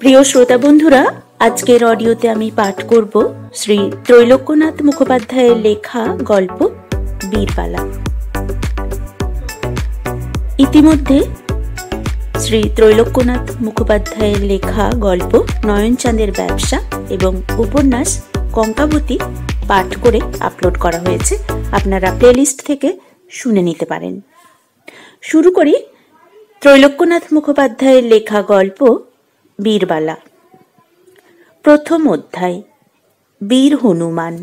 প্রিয় শ্রোতা বন্ধুরা, আজকের অডিওতে আমি পাঠ করব শ্রী ত্রৈলোক্যনাথ মুখোপাধ্যায়ের লেখা গল্প বীরবালা। ইতিমধ্যে শ্রী ত্রৈলোক্যনাথ মুখোপাধ্যায়ের লেখা গল্প নয়নচাঁদের ব্যবসা এবং উপন্যাস কঙ্কাবতী পাঠ করে আপলোড করা হয়েছে। আপনারা প্লেলিস্ট থেকে শুনে নিতে পারেন। শুরু করি ত্রৈলোক্যনাথ মুখোপাধ্যায়ের লেখা গল্প বীরবালা। প্রথম অধ্যায়, বীর হনুমান।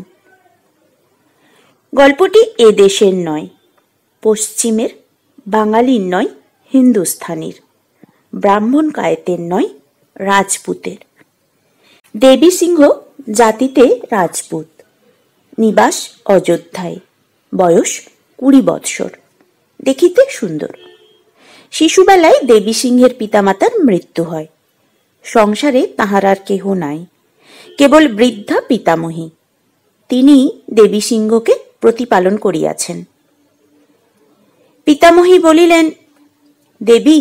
গল্পটি এ দেশের নয়, পশ্চিমের, বাঙালির নয়, হিন্দুস্থানীর, ব্রাহ্মণ কায়েতের নয়, রাজপুতের। দেবী সিংহ জাতিতে রাজপুত, নিবাস অযোধ্যায়, বয়স 20 বৎসর, দেখিতে সুন্দর। শিশুবেলায় দেবী সিংহের পিতামাতার মৃত্যু হয়। সংসারে তাহার আর কেহ নাই, কেবল বৃদ্ধা পিতামহী। তিনি দেবী সিংহকে প্রতিপালন করিয়াছেন। পিতামহী বলিলেন, দেবী,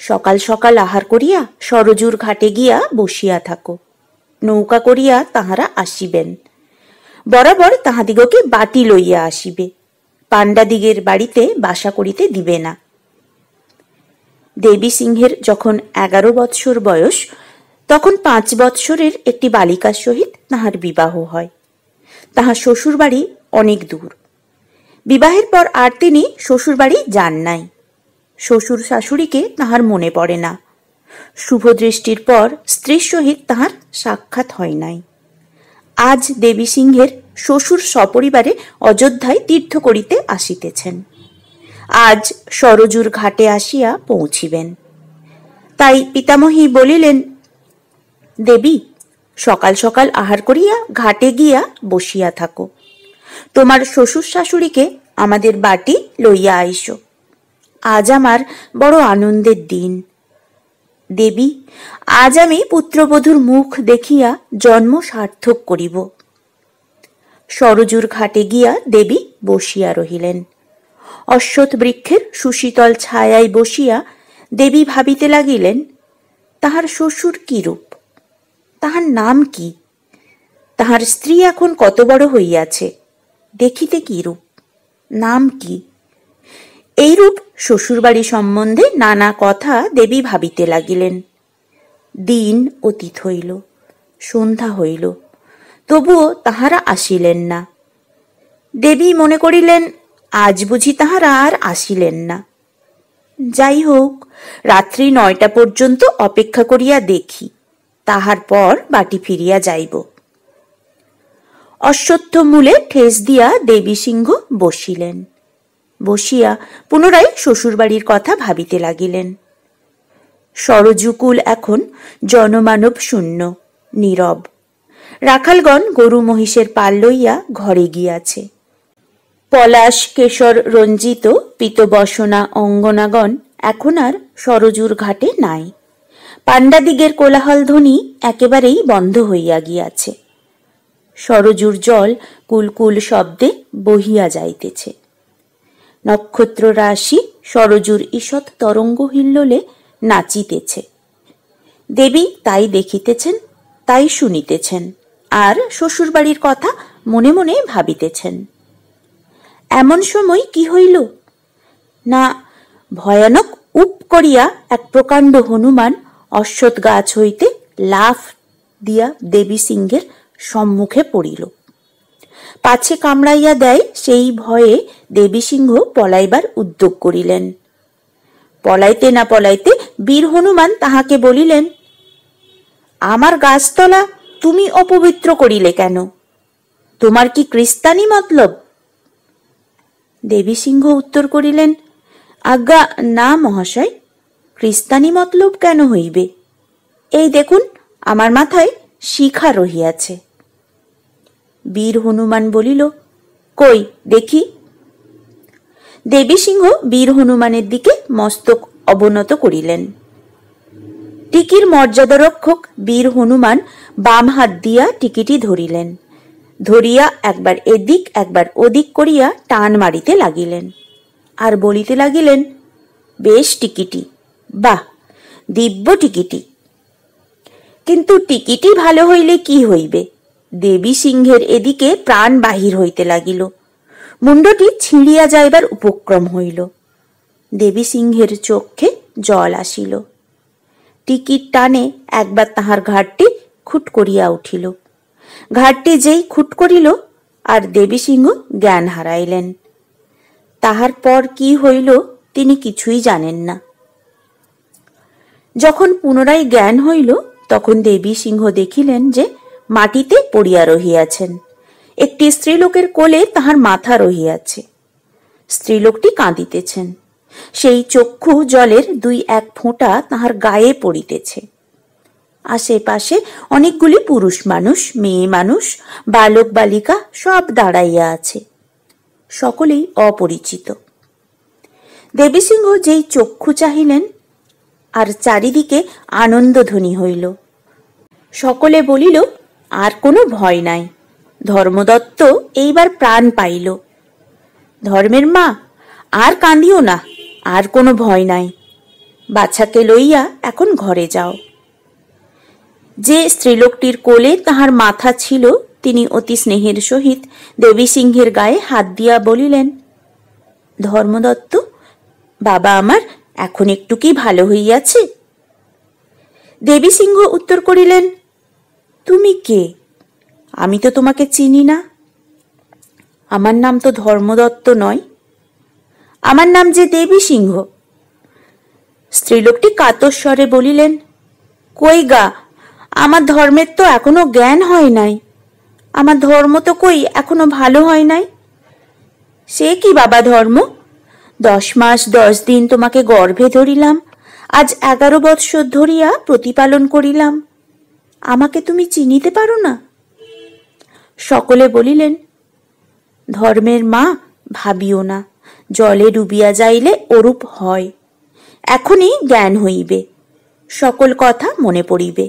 সকাল সকাল আহার করিয়া সরজুর ঘাটে গিয়া বসিয়া থাকো। নৌকা করিয়া তাহারা আসিবেন। বরাবর তাহাদিগকে বাটি লইয়া আসিবে। পাণ্ডাদিগের বাড়িতে বাসা করিতে দিবে না। দেবী সিংহের যখন 11 বৎসর বয়স, তখন 5 বৎসরের একটি বালিকার সহিত তাহার বিবাহ হয়। তাহার শ্বশুরবাড়ি অনেক দূর। বিবাহের পর আর তিনি শ্বশুরবাড়ি যান নাই। শ্বশুর শাশুড়িকে তাহার মনে পড়ে না। শুভদৃষ্টির পর স্ত্রীর সহিত তাহার সাক্ষাৎ হয় নাই। আজ দেবী সিংহের শ্বশুর সপরিবারে অযোধ্যায় তীর্থ করিতে আসিতেছেন। আজ সরজুর ঘাটে আসিয়া পৌঁছিবেন। তাই পিতামহী বলিলেন, দেবী, সকাল সকাল আহার করিয়া ঘাটে গিয়া বসিয়া থাকো। তোমার শ্বশুর শাশুড়িকে আমাদের বাটি লইয়া আইসো। আজ আমার বড় আনন্দের দিন। দেবী, আজ আমি পুত্রবধূর মুখ দেখিয়া জন্ম সার্থক করিব। সরজুর ঘাটে গিয়া দেবী বসিয়া রহিলেন। অশ্বত্থ বৃক্ষের সুশীতল ছায়ায় বসিয়া দেবী ভাবিতে লাগিলেন, তাহার শ্বশুর কি রূপ, তাহার নাম কি, তাহার স্ত্রী এখন কত বড় হইয়াছে, দেখিতে কি রূপ, নাম কি। এইরূপ শ্বশুরবাড়ি সম্বন্ধে নানা কথা দেবী ভাবিতে লাগিলেন। দিন অতীত হইল, সন্ধ্যা হইল, তবুও তাহারা আসিলেন না। দেবী মনে করিলেন, আজ বুঝি তাহারা আর আসিলেন না। যাই হোক, রাত্রি 9টা পর্যন্ত অপেক্ষা করিয়া দেখি, তাহার পর বাটি ফিরিয়া যাইব। অশ্বত্থ মূলে ঠেস দিয়া দেবী সিংহ বসিলেন। বসিয়া পুনরায় শ্বশুরবাড়ির কথা ভাবিতে লাগিলেন। সরজুকুল এখন জনমানব শূন্য, নীরব। রাখালগণ গরু মহিষের পাল লইয়া ঘরে গিয়াছে। পলাশ কেশর রঞ্জিত পীতবসনা অঙ্গনাগণ এখন আর সরজুর ঘাটে নাই। পাণ্ডাদিগের কোলাহল ধ্বনি একেবারেই বন্ধ হইয়া গিয়াছে। সরজুর জল কুলকুল শব্দে বহিয়া যাইতেছে। নক্ষত্র রাশি সরজুর ঈষৎ তরঙ্গ হিল্লোলে নাচিতেছে। দেবী তাই দেখিতেছেন, তাই শুনিতেছেন, আর শ্বশুরবাড়ির কথা মনে মনে ভাবিতেছেন। এমন সময় কি হইল না, ভয়ানক উপ করিয়া এক প্রকাণ্ড হনুমান অশ্বত্থ গাছ হইতে লাফ দিয়া দেবী সিংহের সম্মুখে পড়িল। পাছে কামড়াইয়া দেয় সেই ভয়ে দেবী সিংহ পলাইবার উদ্যোগ করিলেন। পলাইতে না পলাইতে বীর হনুমান তাহাকে বলিলেন, আমার গাছতলা তুমি অপবিত্র করিলে কেন? তোমার কি ক্রিস্তানি মতলব? দেবী সিংহ উত্তর করিলেন, আজ্ঞা না মহাশয়, ক্রিস্তানি মতলব কেন হইবে? এই দেখুন, আমার মাথায় শিখা রহিয়াছে। বীর হনুমান বলিল, কই দেখি। দেবী সিংহ বীর হনুমানের দিকে মস্তক অবনত করিলেন। টিকির মর্যাদারক্ষক বীর হনুমান বাম হাত দিয়া টিকিটি ধরিলেন। ধরিয়া একবার এদিক একবার ওদিক করিয়া টান মারিতে লাগিলেন। আর বলিতে লাগিলেন, বেশ টিকিটি, বাহ, দিব্য টিকিটি। কিন্তু টিকিটি ভালো হইলে কি হইবে? দেবী সিংহের এদিকে প্রাণ বাহির হইতে লাগিল, মুন্ডটি ছিঁড়িয়া যাইবার উপক্রম হইল। দেবী সিংহের চক্ষে জল আসিল। টিকিট টানে একবার তাহার ঘাটটি খুট করিয়া উঠিল। ঘাটটি যেই খুট করিল, আর দেবী সিংহ জ্ঞান হারাইলেন। তাহার পর কি হইল তিনি কিছুই জানেন না। যখন পুনরায় জ্ঞান হইল, তখন দেবী সিংহ দেখিলেন যে মাটিতে পড়িয়া রহিয়াছেন। একটি স্ত্রীলোকের কোলে তাহার মাথা রহিয়াছে। স্ত্রীলোকটি কাঁদিতেছেন। সেই চক্ষু জলের 2-1 ফোঁটা তাহার গায়ে পড়িতেছে। আশেপাশে অনেকগুলি পুরুষ মানুষ, মেয়ে মানুষ, বালক বালিকা সব দাঁড়াইয়া আছে। সকলেই অপরিচিত। দেবী সিংহ যেই চক্ষু চাহিলেন, আর চারিদিকে আনন্দধ্বনি হইল। সকলে বলিল, আর কোনো ভয় নাই, ধর্মদত্ত এইবার প্রাণ পাইল। ধর্মের মা, আর কাঁদিও না, আর কোনো ভয় নাই, বাছাকে লইয়া এখন ঘরে যাও। যে স্ত্রীলোকটির কোলে তাহার মাথা ছিল, তিনি অতি স্নেহের সহিত দেবী সিংহের গায়ে হাত দিয়া বলিলেন, ধর্মদত্ত, বাবা আমার এখন একটু কি ভালো হইয়াছে? দেবী সিংহ উত্তর করিলেন, তুমি কে? আমি তো তোমাকে চিনি না। আমার নাম তো ধর্মদত্ত নয়, আমার নাম যে দেবী সিংহ। স্ত্রীলোকটি কাতর স্বরে বলিলেন, কই গা, আমার ধর্মের তো এখনো জ্ঞান হয় নাই, আমার ধর্ম তো কই এখনো ভালো হয় নাই। সে কি বাবা ধর্ম? 10 মাস 10 দিন তোমাকে গর্ভে ধরিলাম, আজ 11 বৎসর ধরিয়া প্রতিপালন করিলাম, আমাকে তুমি চিনিতে পারো না? সকলে বলিলেন, ধর্মের মা, ভাবিও না, জলে ডুবিয়া যাইলে ওরূপ হয়, এখনই জ্ঞান হইবে, সকল কথা মনে পড়িবে।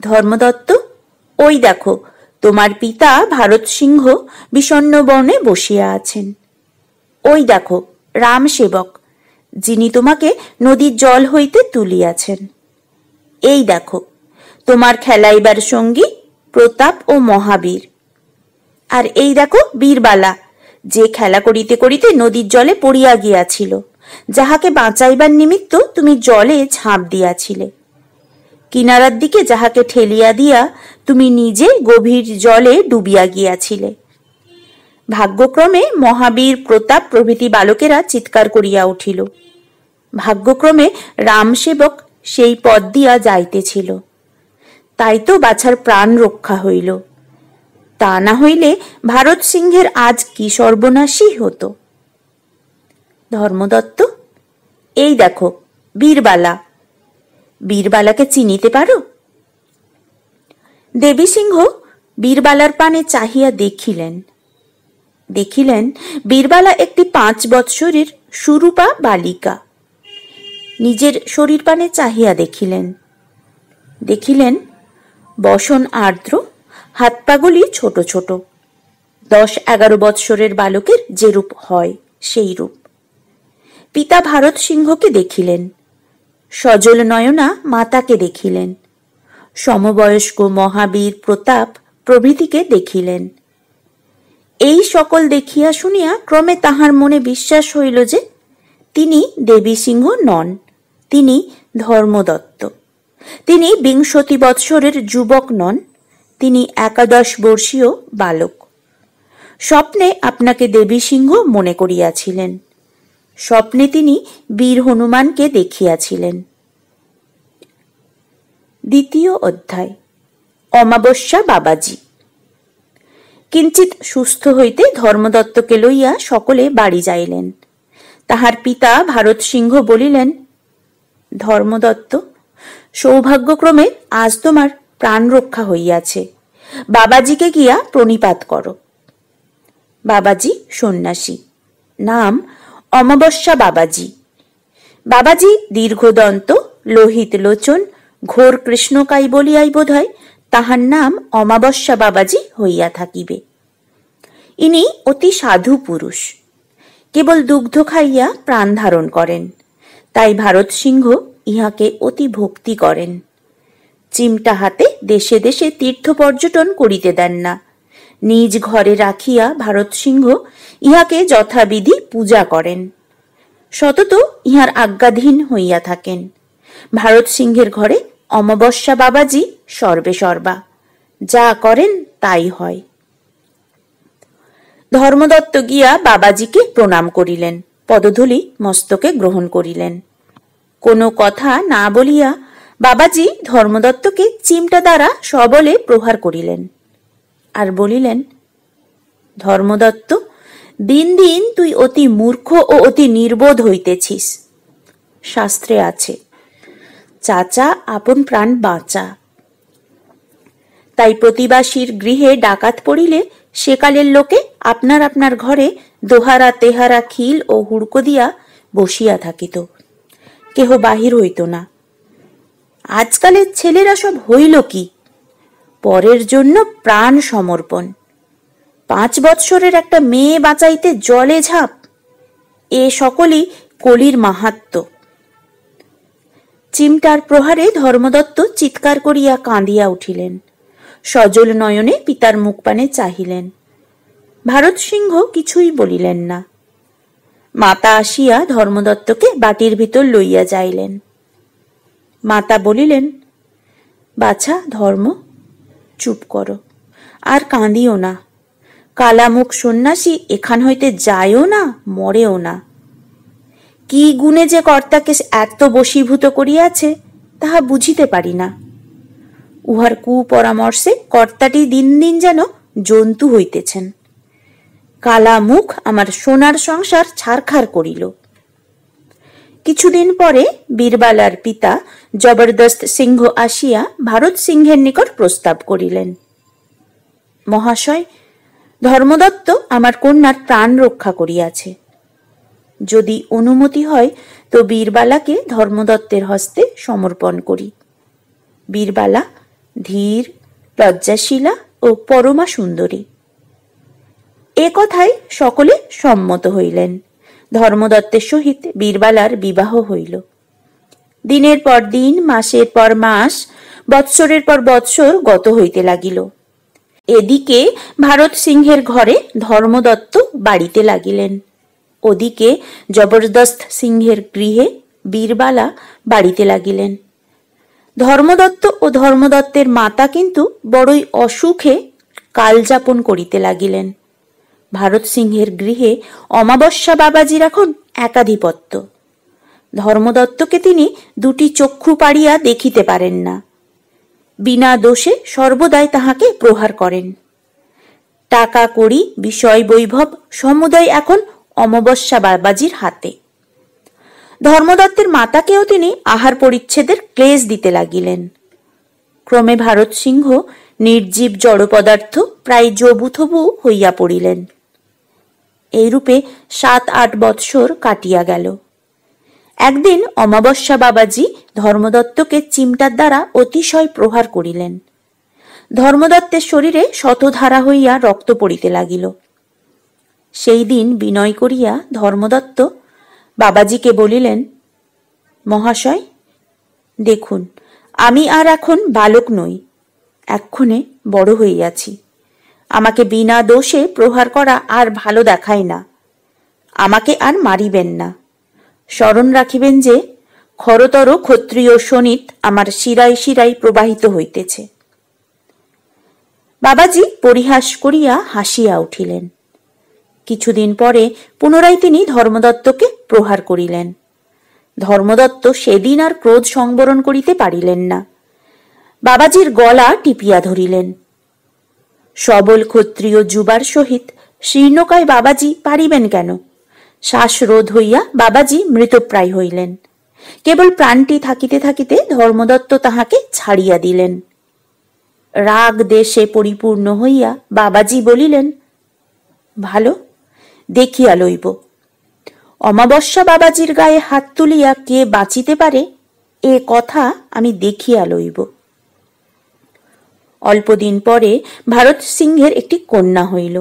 ধর্মদত্ত, ওই দেখো তোমার পিতা ভারত সিংহ বিষণ্ণ বনে বসিয়া আছেন। ওই দেখো রাম সেবক, যিনি তোমাকে নদীর জল হইতে তুলিয়াছেন। এই দেখো তোমার খেলাইবার সঙ্গী প্রতাপ ও মহাবীর। আর এই দেখো বীরবালা, যে খেলা করিতে করিতে নদীর জলে পড়িয়া গিয়াছিল, যাহাকে বাঁচাইবার নিমিত্ত তুমি জলে ঝাঁপ দিয়াছিলে, কিনারার দিকে যাহাকে ঠেলিয়া দিয়া তুমি নিজে গভীর জলে ডুবিয়া গিয়াছিলে। ভাগ্যক্রমে মহাবীর, প্রতাপ প্রভৃতি বালকেরা চিৎকার করিয়া উঠিল। ভাগ্যক্রমে রামসেবক সেই পথ দিয়া যাইতেছিল, তাই তো বাছার প্রাণ রক্ষা হইল, তা না হইলে ভারত সিংহের আজ কি সর্বনাশই হতো। ধর্মদত্ত, এই দেখো বীরবালা, বীরবালাকে চিনিতে পারো? দেবী সিংহ বীরবালার পানে চাহিয়া দেখিলেন। বীরবালা একটি 5 বৎসরের সুরূপা বালিকা। নিজের শরীর পানে চাহিয়া দেখিলেন বসন আর্দ্র, হাত পাগুলি ছোট ছোট, 10-11 বৎসরের বালকের যেরূপ হয় সেই রূপ। পিতা ভারত সিংহকে দেখিলেন, সজল নয়না মাতাকে দেখিলেন, সমবয়স্ক মহাবীর, প্রতাপ প্রভৃতিকে দেখিলেন। এই সকল দেখিয়া শুনিয়া ক্রমে তাহার মনে বিশ্বাস হইল যে তিনি দেবী সিংহ নন, তিনি ধর্মদত্ত। তিনি 20 বৎসরের যুবক নন, তিনি 11 বর্ষীয় বালক। স্বপ্নে আপনাকে দেবী সিংহ মনে করিয়াছিলেন, স্বপ্নে তিনি বীর হনুমানকে দেখিয়াছিলেন। দ্বিতীয় অধ্যায়, অমাবস্যা বাবাজি। কিঞ্চিত সুস্থ হইতে ধর্মদত্তকে লইয়া সকলে বাড়ি যাইলেন। তাহার পিতা ভারত সিংহ বলিলেন, ধর্মদত্ত, সৌভাগ্যক্রমে আজ তোমার প্রাণ রক্ষা হইয়াছে, বাবাজিকে গিয়া প্রণিপাত করো। বাবাজি সন্ন্যাসী, নাম অমাবস্যা বাবাজি। বাবাজি দীর্ঘদন্ত, লোহিত লোচন, ঘোর কৃষ্ণকায় বলিয়াই বোধহয় তাহার নাম অমাবস্যা বাবাজি হইয়া থাকিবে। ইনি অতি সাধু পুরুষ, কেবল দুগ্ধ খাইয়া প্রাণ ধারণ করেন, তাই ভারত সিংহ ইহাকে অতি ভক্তি করেন। চিমটা হাতে দেশে দেশে তীর্থ পর্যটন করিতে দেন না। নিজ ঘরে রাখিয়া ভারত সিংহ ইহাকে যথাবিধি পূজা করেন। সতত ইহার আজ্ঞাধীন হইয়া থাকেন। ভারত সিংহের ঘরে অমাবস্যা বাবাজি সর্বে সর্বা, যা করেন তাই হয়। ধর্মদত্ত গিয়া বাবাজিকে প্রণাম করিলেন, পদধূলি মস্তকে গ্রহণ করিলেন। কোনো কথা না বলিয়া বাবাজি ধর্মদত্তকে চিমটা দ্বারা সবলে প্রহার করিলেন, আর বলিলেন, ধর্মদত্ত, দিন দিন তুই অতি মূর্খ ও অতি নির্বোধ হইতেছিস। শাস্ত্রে আছে, চাচা আপন প্রাণ বাঁচা। তাই প্রতিবাসীর গৃহে ডাকাত পড়িলে সেকালের লোকে আপনার আপনার ঘরে দোহারা তেহারা খিল ও হুড়কো দিয়া বসিয়া থাকিত, কেহ বাহির হইত না। আজকালের ছেলেরা সব হইল কি? পরের জন্য প্রাণ সমর্পণ। 5 বৎসরের একটা মেয়ে বাঁচাইতে জলে ঝাঁপ, এ সকলই কলির মাহাত্ম্য। চিমটার প্রহারে ধর্মদত্ত চিৎকার করিয়া কাঁদিয়া উঠিলেন। সজল নয়নে পিতার মুখপানে চাহিলেন। ভারত সিংহ কিছুই বলিলেন না। মাতা আসিয়া ধর্মদত্তকে বাটির ভিতর লইয়া যাইলেন। মাতা বলিলেন, বাছা ধর্ম, চুপ করো, আর কাঁদিও না। কালামুখ সন্ন্যাসী এখান হইতে যায়ও না, মরেও না। কি গুণে যে কর্তাকে এত বশীভূত করিয়াছে তাহা বুঝিতে পারি না। উহার কুপরামর্শে কর্তাটি দিন দিন যেন জন্তু হইতেছেন। কালা মুখ আমার সোনার সংসার ছারখার করিল। কিছুদিন পরে বীরবালার পিতা জবরদস্ত সিংহ আসিয়া ভারত সিংহের নিকট প্রস্তাব করিলেন, মহাশয়, ধর্মদত্ত আমার কন্যার প্রাণ রক্ষা করিয়াছে। যদি অনুমতি হয় তো বীরবালাকে ধর্মদত্তের হস্তে সমর্পণ করি। বীরবালা ধীর, লজ্জাশীলা ও পরমা সুন্দরী। এ কথায় সকলে সম্মত হইলেন। ধর্মদত্তের সহিত বীরবালার বিবাহ হইল। দিনের পর দিন, মাসের পর মাস, বৎসরের পর বৎসর গত হইতে লাগিল। এদিকে ভারত সিংহের ঘরে ধর্মদত্ত বাড়িতে লাগিলেন, ওদিকে জবরদস্ত সিংহের গৃহে বীরবালা বাড়িতে লাগিলেন। ধর্মদত্ত ও ধর্মদত্তের মাতা কিন্তু বড়ই অসুখে কালযাপন করিতে লাগিলেন। ভারত সিংহের গৃহে অমাবস্যা বাবাজির এখন একাধিপত্য। ধর্মদত্তকে তিনি 2টি চক্ষু পাড়িয়া দেখিতে পারেন না। বিনা দোষে সর্বদাই তাহাকে প্রহার করেন। টাকা কড়ি, বিষয় বৈভব সমুদয় এখন অমাবস্যা বাবাজির হাতে। ধর্মদত্তের মাতাকেও তিনি আহার পরিচ্ছেদের ক্লেশ দিতে লাগিলেন। ক্রমে ভারত সিংহ নির্জীব জড় পদার্থ প্রায় জবুথবু হইয়া পড়িলেন। এইরূপে 7-8 বৎসর কাটিয়া গেল। একদিন অমাবস্যা বাবাজি ধর্মদত্তকে চিমটার দ্বারা অতিশয় প্রহার করিলেন। ধর্মদত্তের শরীরে শতধারা হইয়া রক্ত পড়িতে লাগিল। সেই দিন বিনয় করিয়া ধর্মদত্ত বাবাজিকে বলিলেন, মহাশয়, দেখুন, আমি আর এখন বালক নই, এক্ষণে বড় হইয়াছি। আমাকে বিনা দোষে প্রহার করা আর ভালো দেখায় না। আমাকে আর মারিবেন না। স্মরণ রাখিবেন যে খরতর ক্ষত্রিয় শোণিত আমার শিরায় শিরায় প্রবাহিত হইতেছে। বাবাজি পরিহাস করিয়া হাসিয়া উঠিলেন। কিছুদিন পরে পুনরায় তিনি ধর্মদত্তকে প্রহার করিলেন। ধর্মদত্ত সেদিন আর ক্রোধ সংবরণ করিতে পারিলেন না। বাবাজির গলা টিপিয়া ধরিলেন। সবল ক্ষত্রিয় যুবার সহিত শীর্ণকায় বাবাজি পারিবেন কেন? শ্বাসরোধ হইয়া বাবাজি মৃতপ্রায় হইলেন। কেবল প্রাণটি থাকিতে থাকিতে ধর্মদত্ত তাহাকে ছাড়িয়া দিলেন। রাগ দেশে পরিপূর্ণ হইয়া বাবাজি বলিলেন, ভালো, দেখিয়া লইব। অমাবস্যা বাবাজির গায়ে হাত তুলিয়া কে বাঁচিতে পারে, এ কথা আমি দেখিয়া লইব। অল্পদিন পরে ভারত সিংহের একটি কন্যা হইল।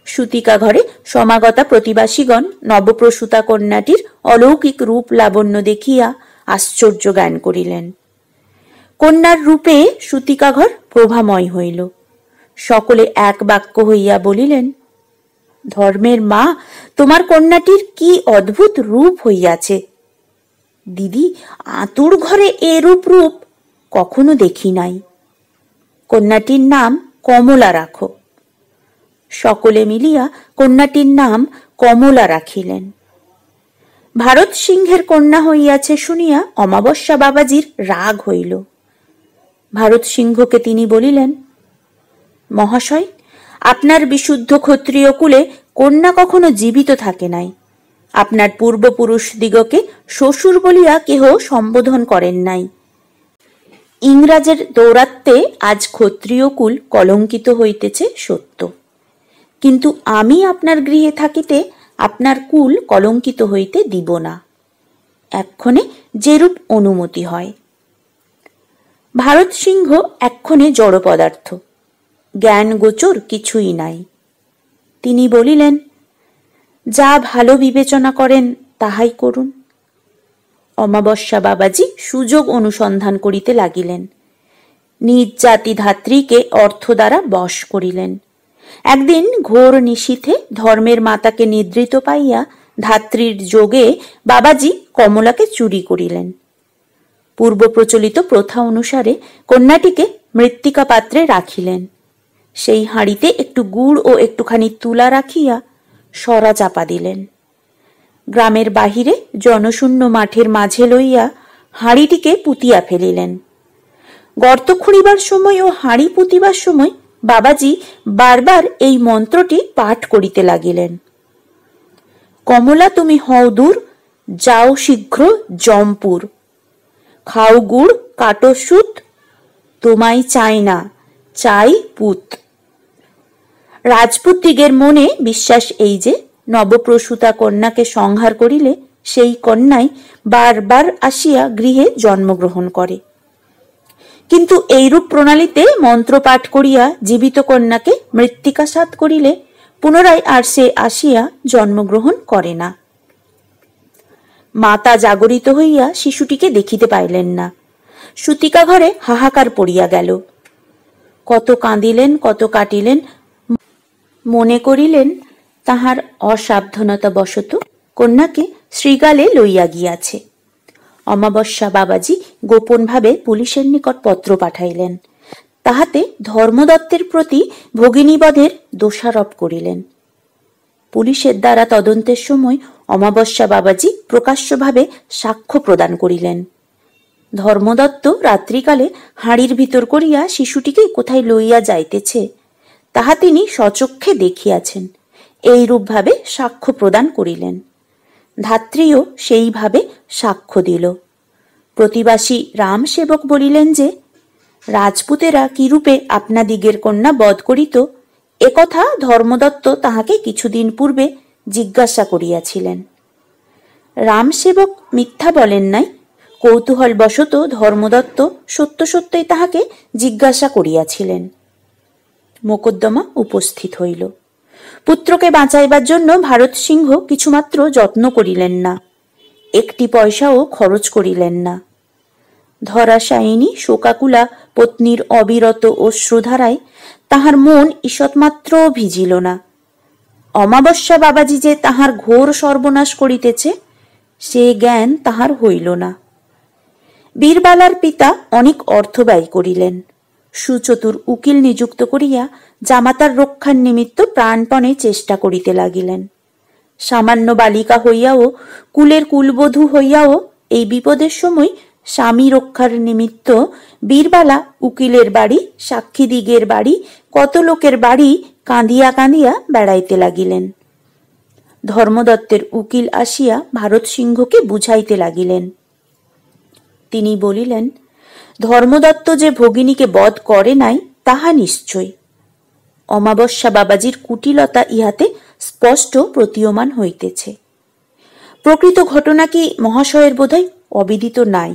সুতিকা ঘরে সমাগতা প্রতিবাসীগণ নবপ্রসূতা কন্যাটির অলৌকিক রূপ লাবণ্য দেখিয়া আশ্চর্য জ্ঞান করিলেন। কন্যার রূপে সূতিকাঘর প্রভাময় হইল। সকলে এক বাক্য হইয়া বলিলেন, ধর্মের মা, তোমার কন্যাটির কি অদ্ভুত রূপ হইয়াছে। দিদি, আতুর ঘরে এরূপ রূপ কখনো দেখি নাই। কন্যাটির নাম কমলা রাখো। সকলে মিলিয়া কন্যাটির নাম কমলা রাখিলেন। ভারত সিংহের কন্যা হইয়াছে শুনিয়া অমাবস্যা বাবাজির রাগ হইল। ভারত সিংহকে তিনি বলিলেন, মহাশয়, আপনার বিশুদ্ধ ক্ষত্রিয় কুলে কন্যা কখনো জীবিত থাকে নাই। আপনার পূর্বপুরুষ দিগকে শ্বশুর বলিয়া কেহ সম্বোধন করেন নাই। ইংরাজের দৌরাত্মে আজ ক্ষত্রিয় কুল কলঙ্কিত হইতেছে সত্য, কিন্তু আমি আপনার গৃহে থাকিতে আপনার কুল কলঙ্কিত হইতে দিব না, এক্ষণে যেরূপ অনুমতি হয়। ভারত সিংহ এক্ষণে জড় পদার্থ, জ্ঞান গোচর কিছুই নাই। তিনি বলিলেন, যা ভালো বিবেচনা করেন তাহাই করুন। অমাবস্যা বাবাজি সুযোগ অনুসন্ধান করিতে লাগিলেন। নিজ জাতি ধাত্রীকে অর্থ দ্বারা বশ করিলেন। একদিন ঘোর নিশীথে ধর্মের মাতাকে নিদ্রিত পাইয়া ধাত্রীর যোগে বাবাজি কমলাকে চুরি করিলেন। পূর্ব প্রচলিত প্রথা অনুসারে কন্যাটিকে মৃত্তিকা পাত্রে রাখিলেন। সেই হাঁড়িতে একটু গুড় ও একটুখানি তুলা রাখিয়া সরা চাপা দিলেন। গ্রামের বাহিরে জনশূন্য মাঠের মাঝে লইয়া হাঁড়িটিকে পুঁতিয়া ফেলিলেন। গর্ত খুঁড়িবার সময় ও হাঁড়ি পুঁতিবার সময় বাবাজি বারবার এই মন্ত্রটি পাঠ করিতে লাগিলেন। কমলা, তুমি হও দূর, যাও শীঘ্র জমপুর, খাও গুড়, কাটো সুত, তোমায় চাই না, চাই পুত। রাজপুতদিগের মনে বিশ্বাস এই যে নবপ্রসূতা কন্যাকে সংহার করিলে সেই কন্যাই বারবার আসিয়া গৃহে জন্মগ্রহণ করে, কিন্তু এইরূপ প্রণালীতে মন্ত্রপাঠ করিয়া জীবিত কন্যাকে মৃত্তিকাসাৎ করিলে পুনরায় আর সে আসিয়া জন্মগ্রহণ করে না। মাতা জাগরিত হইয়া শিশুটিকে দেখিতে পাইলেন না। সূতিকা ঘরে হাহাকার পড়িয়া গেল। কত কাঁদিলেন, কত কাটিলেন, মনে করিলেন তাহার অসাবধানতা বশত কন্যাকে শ্রীগালে লইয়া গিয়াছে। অমাবস্যা বাবাজি গোপনভাবে পুলিশের নিকট পত্র পাঠাইলেন। তাহাতে ধর্মদত্তের প্রতি ভগিনীবধের দোষারোপ করিলেন। পুলিশের দ্বারা তদন্তের সময় অমাবস্যা বাবাজি প্রকাশ্যভাবে সাক্ষ্য প্রদান করিলেন। ধর্মদত্ত রাত্রিকালে হাঁড়ির ভিতর করিয়া শিশুটিকে কোথায় লইয়া যাইতেছে তাহা তিনি স্বচক্ষে দেখিয়াছেন, এইরূপভাবে সাক্ষ্য প্রদান করিলেন। ধাত্রীও সেইভাবে সাক্ষ্য দিল। প্রতিবাসী রামসেবক বলিলেন যে, রাজপুতেরা কিরূপে আপনাদিগের কন্যা বধ করিত একথা ধর্মদত্ত তাহাকে কিছুদিন পূর্বে জিজ্ঞাসা করিয়াছিলেন। রামসেবক মিথ্যা বলেন নাই। কৌতূহলবশত ধর্মদত্ত সত্য সত্যই তাহাকে জিজ্ঞাসা করিয়াছিলেন। মোকদ্দমা উপস্থিত হইল। পুত্রকে বাঁচাইবার জন্য ভারত সিংহ কিছুমাত্র যত্ন করিলেন না, একটি পয়সাও খরচ করিলেন না। ধরাশায়িনী শোকাকুলা পত্নীর অবিরত অশ্রুধারায় তাহার মন ঈষৎমাত্র ভিজিল না। অমাবস্যা বাবাজি যে তাহার ঘোর সর্বনাশ করিতেছে সে জ্ঞান তাহার হইল না। বীরবালার পিতা অনেক অর্থ ব্যয় করিলেন। সুচতুর উকিল নিযুক্ত করিয়া জামাতার রক্ষার নিমিত্ত প্রাণপণে চেষ্টা করিতে লাগিলেন। সামান্য বালিকা হইয়াও, কুলের কুলবধূ হইয়াও এই বিপদের সময় স্বামী রক্ষার নিমিত্ত বীরবালা উকিলের বাড়ি, সাক্ষীদিগের বাড়ি, কত লোকের বাড়ি কাঁদিয়া কাঁদিয়া বেড়াইতে লাগিলেন। ধর্মদত্তের উকিল আসিয়া ভারত সিংহকে বুঝাইতে লাগিলেন। তিনি বলিলেন, ধর্মদত্ত যে ভগিনীকে বধ করে নাই তাহা নিশ্চয়। অমাবস্যা বাবাজির কুটিলতা ইহাতে স্পষ্ট প্রতীয়মান হইতেছে। প্রকৃত ঘটনা কি মহাশয়ের বোধহয় অবিদিত নাই।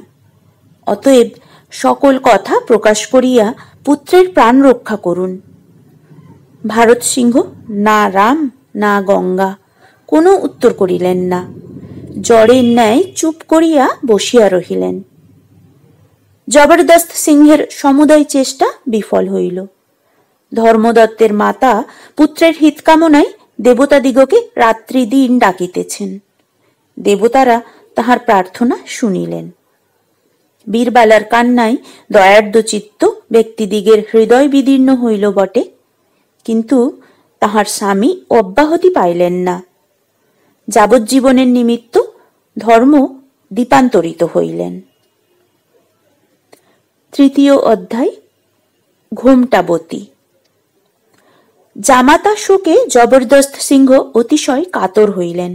অতএব সকল কথা প্রকাশ করিয়া পুত্রের প্রাণ রক্ষা করুন। ভারত সিংহ না রাম না গঙ্গা কোনো উত্তর করিলেন না। জড়ের ন্যায় চুপ করিয়া বসিয়া রহিলেন। জবরদস্ত সিংহের সমুদয় চেষ্টা বিফল হইল। ধর্মদত্তের মাতা পুত্রের হিত কামনায় দেবতাদিগকে রাত্রি দিন ডাকিতেছেন। দেবতারা তাহার প্রার্থনা শুনিলেন। বীরবালার কান্নায় দয়ার্দ্র চিত্ত ব্যক্তিদিগের হৃদয় বিদীর্ণ হইল বটে, কিন্তু তাহার স্বামী অব্যাহতি পাইলেন না। যাবজ্জীবনের নিমিত্ত ধর্ম দীপান্তরিত হইলেন। তৃতীয় অধ্যায়, ঘোমটাবতী। জামাতা শোকে জবরদস্ত সিংহ অতিশয় কাতর হইলেন।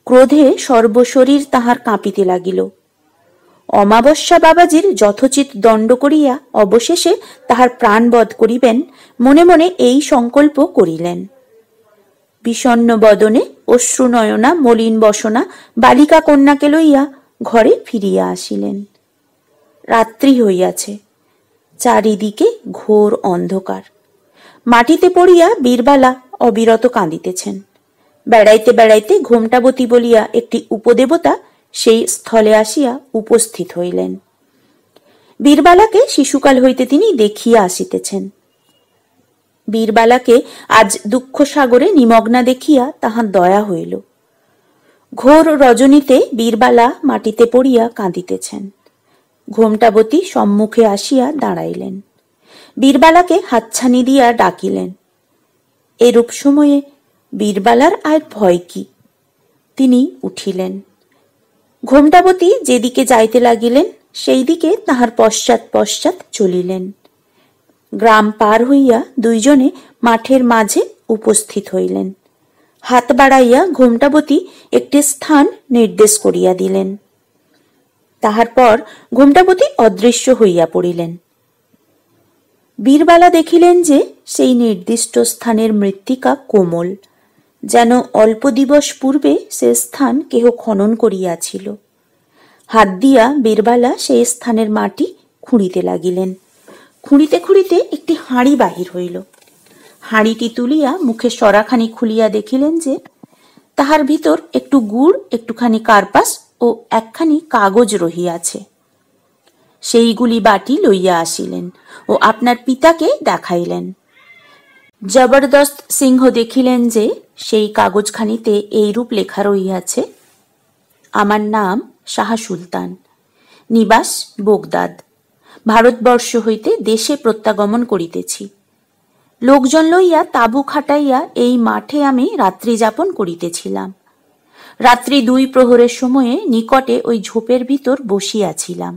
ক্রোধে সর্বশরীর তাহার কাঁপিতে লাগিল। অমাবস্যা বাবাজির যথোচিত দণ্ড করিয়া অবশেষে তাহার প্রাণবধ করিবেন মনে মনে এই সংকল্প করিলেন। বিষণ্ণ বদনে অশ্রুনয়না মলিন বসনা বালিকা কন্যাকে লইয়া ঘরে ফিরিয়া আসিলেন। রাত্রি হইয়াছে, চারিদিকে ঘোর অন্ধকার। মাটিতে পড়িয়া বীরবালা অবিরত কাঁদিতেছেন। বেড়াইতে বেড়াইতে ঘোমটাবতী বলিয়া একটি উপদেবতা সেই স্থলে আসিয়া উপস্থিত হইলেন। বীরবালাকে শিশুকাল হইতে তিনি দেখিয়া আসিতেছেন। বীরবালাকে আজ দুঃখ সাগরে নিমগ্না দেখিয়া তাহার দয়া হইল। ঘোর রজনীতে বীরবালা মাটিতে পড়িয়া কাঁদিতেছেন। ঘোমটাবতী সম্মুখে আসিয়া দাঁড়াইলেন। বীরবালাকে হাতছানি দিয়া ডাকিলেন। এরূপ সময়ে বীরবালার আর ভয় কি? তিনি উঠিলেন। ঘোমটাবতী যেদিকে যাইতে লাগিলেন সেই দিকে তাহার পশ্চাৎ পশ্চাৎ চলিলেন। গ্রাম পার হইয়া দুইজনে মাঠের মাঝে উপস্থিত হইলেন। হাত বাড়াইয়া ঘোমটাবতী একটি স্থান নির্দেশ করিয়া দিলেন। তাহার পর ঘোমটাবতী অদৃশ্য হইয়া পড়িলেন। বীরবালা দেখিলেন যে সেই নির্দিষ্ট স্থানের মৃত্তিকা কোমল, যেন অল্প দিবস পূর্বে সে স্থান কেহ খনন করিয়াছিল। হাত দিয়া বীরবালা সেই স্থানের মাটি খুঁড়িতে লাগিলেন। খুঁড়িতে খুঁড়িতে একটি হাঁড়ি বাহির হইল। হাঁড়িটি তুলিয়া মুখে সরাখানি খুলিয়া দেখিলেন যে তাহার ভিতর একটু গুড়, একটুখানি কার্পাস ও একখানি কাগজ রহিয়াছে। সেইগুলি বাটি লইয়া আসিলেন ও আপনার পিতাকে দেখাইলেন। জবরদস্ত সিংহ দেখিলেন যে সেই কাগজখানিতে এইরূপ লেখা রহিয়াছে, আমার নাম শাহ সুলতান, নিবাস বোগদাদ, ভারতবর্ষ হইতে দেশে প্রত্যাগমন করিতেছি। লোকজন লইয়া তাঁবু খাটাইয়া এই মাঠে আমি রাত্রি যাপন করিতেছিলাম। রাত্রি 2 প্রহরের সময়ে নিকটে ওই ঝোপের ভিতর বসিয়াছিলাম।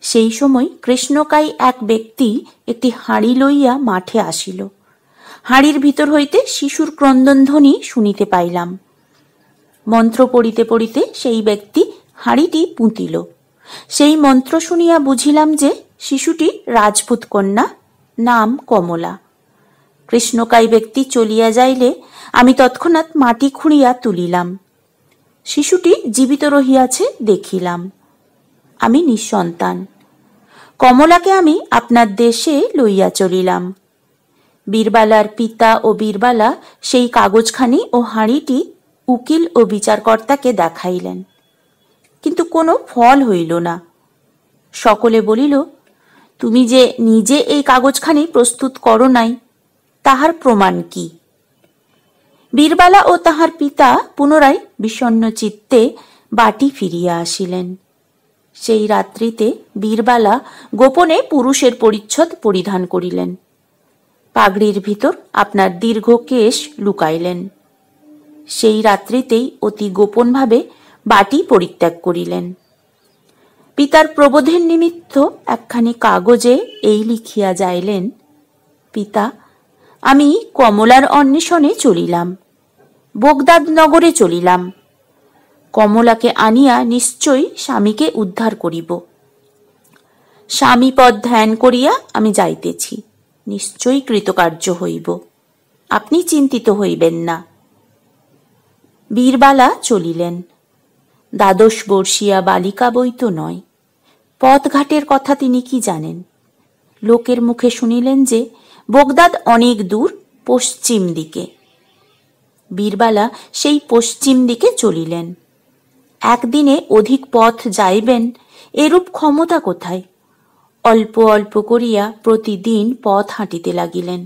সেই সময় কৃষ্ণকায় এক ব্যক্তি একটি হাঁড়ি লইয়া মাঠে আসিল। হাঁড়ির ভিতর হইতে শিশুর ক্রন্দনধ্বনি শুনিতে পাইলাম। মন্ত্র পড়িতে পড়িতে সেই ব্যক্তি হাঁড়িটি পুঁতিল। সেই মন্ত্র শুনিয়া বুঝিলাম যে শিশুটি রাজপুত কন্যা, নাম কমলা। কৃষ্ণকায় ব্যক্তি চলিয়া যাইলে আমি তৎক্ষণাৎ মাটি খুঁড়িয়া তুলিলাম। শিশুটি জীবিত রহিয়াছে দেখিলাম। আমি নিঃসন্তান। কমলাকে আমি আপনার দেশে লইয়া চলিলাম। বীরবালার পিতা ও বীরবালা সেই কাগজখানি ও হাঁড়িটি উকিল ও বিচারকর্তাকে দেখাইলেন, কিন্তু কোনো ফল হইল না। সকলে বলিল, তুমি যে নিজে এই কাগজখানি প্রস্তুত করো নাই, তাহার প্রমাণ কি? বীরবালা ও তাহার পিতা পুনরায় বিষণ্ণ চিত্তে বাটি ফিরিয়া আসিলেন। সেই রাত্রিতে বীরবালা গোপনে পুরুষের পরিচ্ছদ পরিধান করিলেন। পাগড়ির ভিতর আপনার দীর্ঘ কেশ লুকাইলেন। সেই রাত্রিতেই অতি গোপনভাবে বাটি পরিত্যাগ করিলেন। পিতার প্রবোধের নিমিত্ত একখানি কাগজে এই লিখিয়া যাইলেন, পিতা, আমি কমলার অন্বেষণে চলিলাম, বোগদাদ নগরে চলিলাম। কমলাকে আনিয়া নিশ্চয়ই স্বামীকে উদ্ধার করিব। স্বামীপদ ধ্যান করিয়া আমি যাইতেছি, নিশ্চয়ই কৃতকার্য হইব, আপনি চিন্তিত হইবেন না। বীরবালা চলিলেন। 12 বর্ষীয়া বালিকা বই তো নয়। পথঘাটের কথা তিনি কি জানেন? লোকের মুখে শুনিলেন যে বোগদাদ অনেক দূর, পশ্চিম দিকে। বীরবালা সেই পশ্চিম দিকে চলিলেন। একদিনে অধিক পথ যাইবেন এরূপ ক্ষমতা কোথায়? অল্প অল্প করিয়া প্রতিদিন পথ হাঁটিতে লাগিলেন।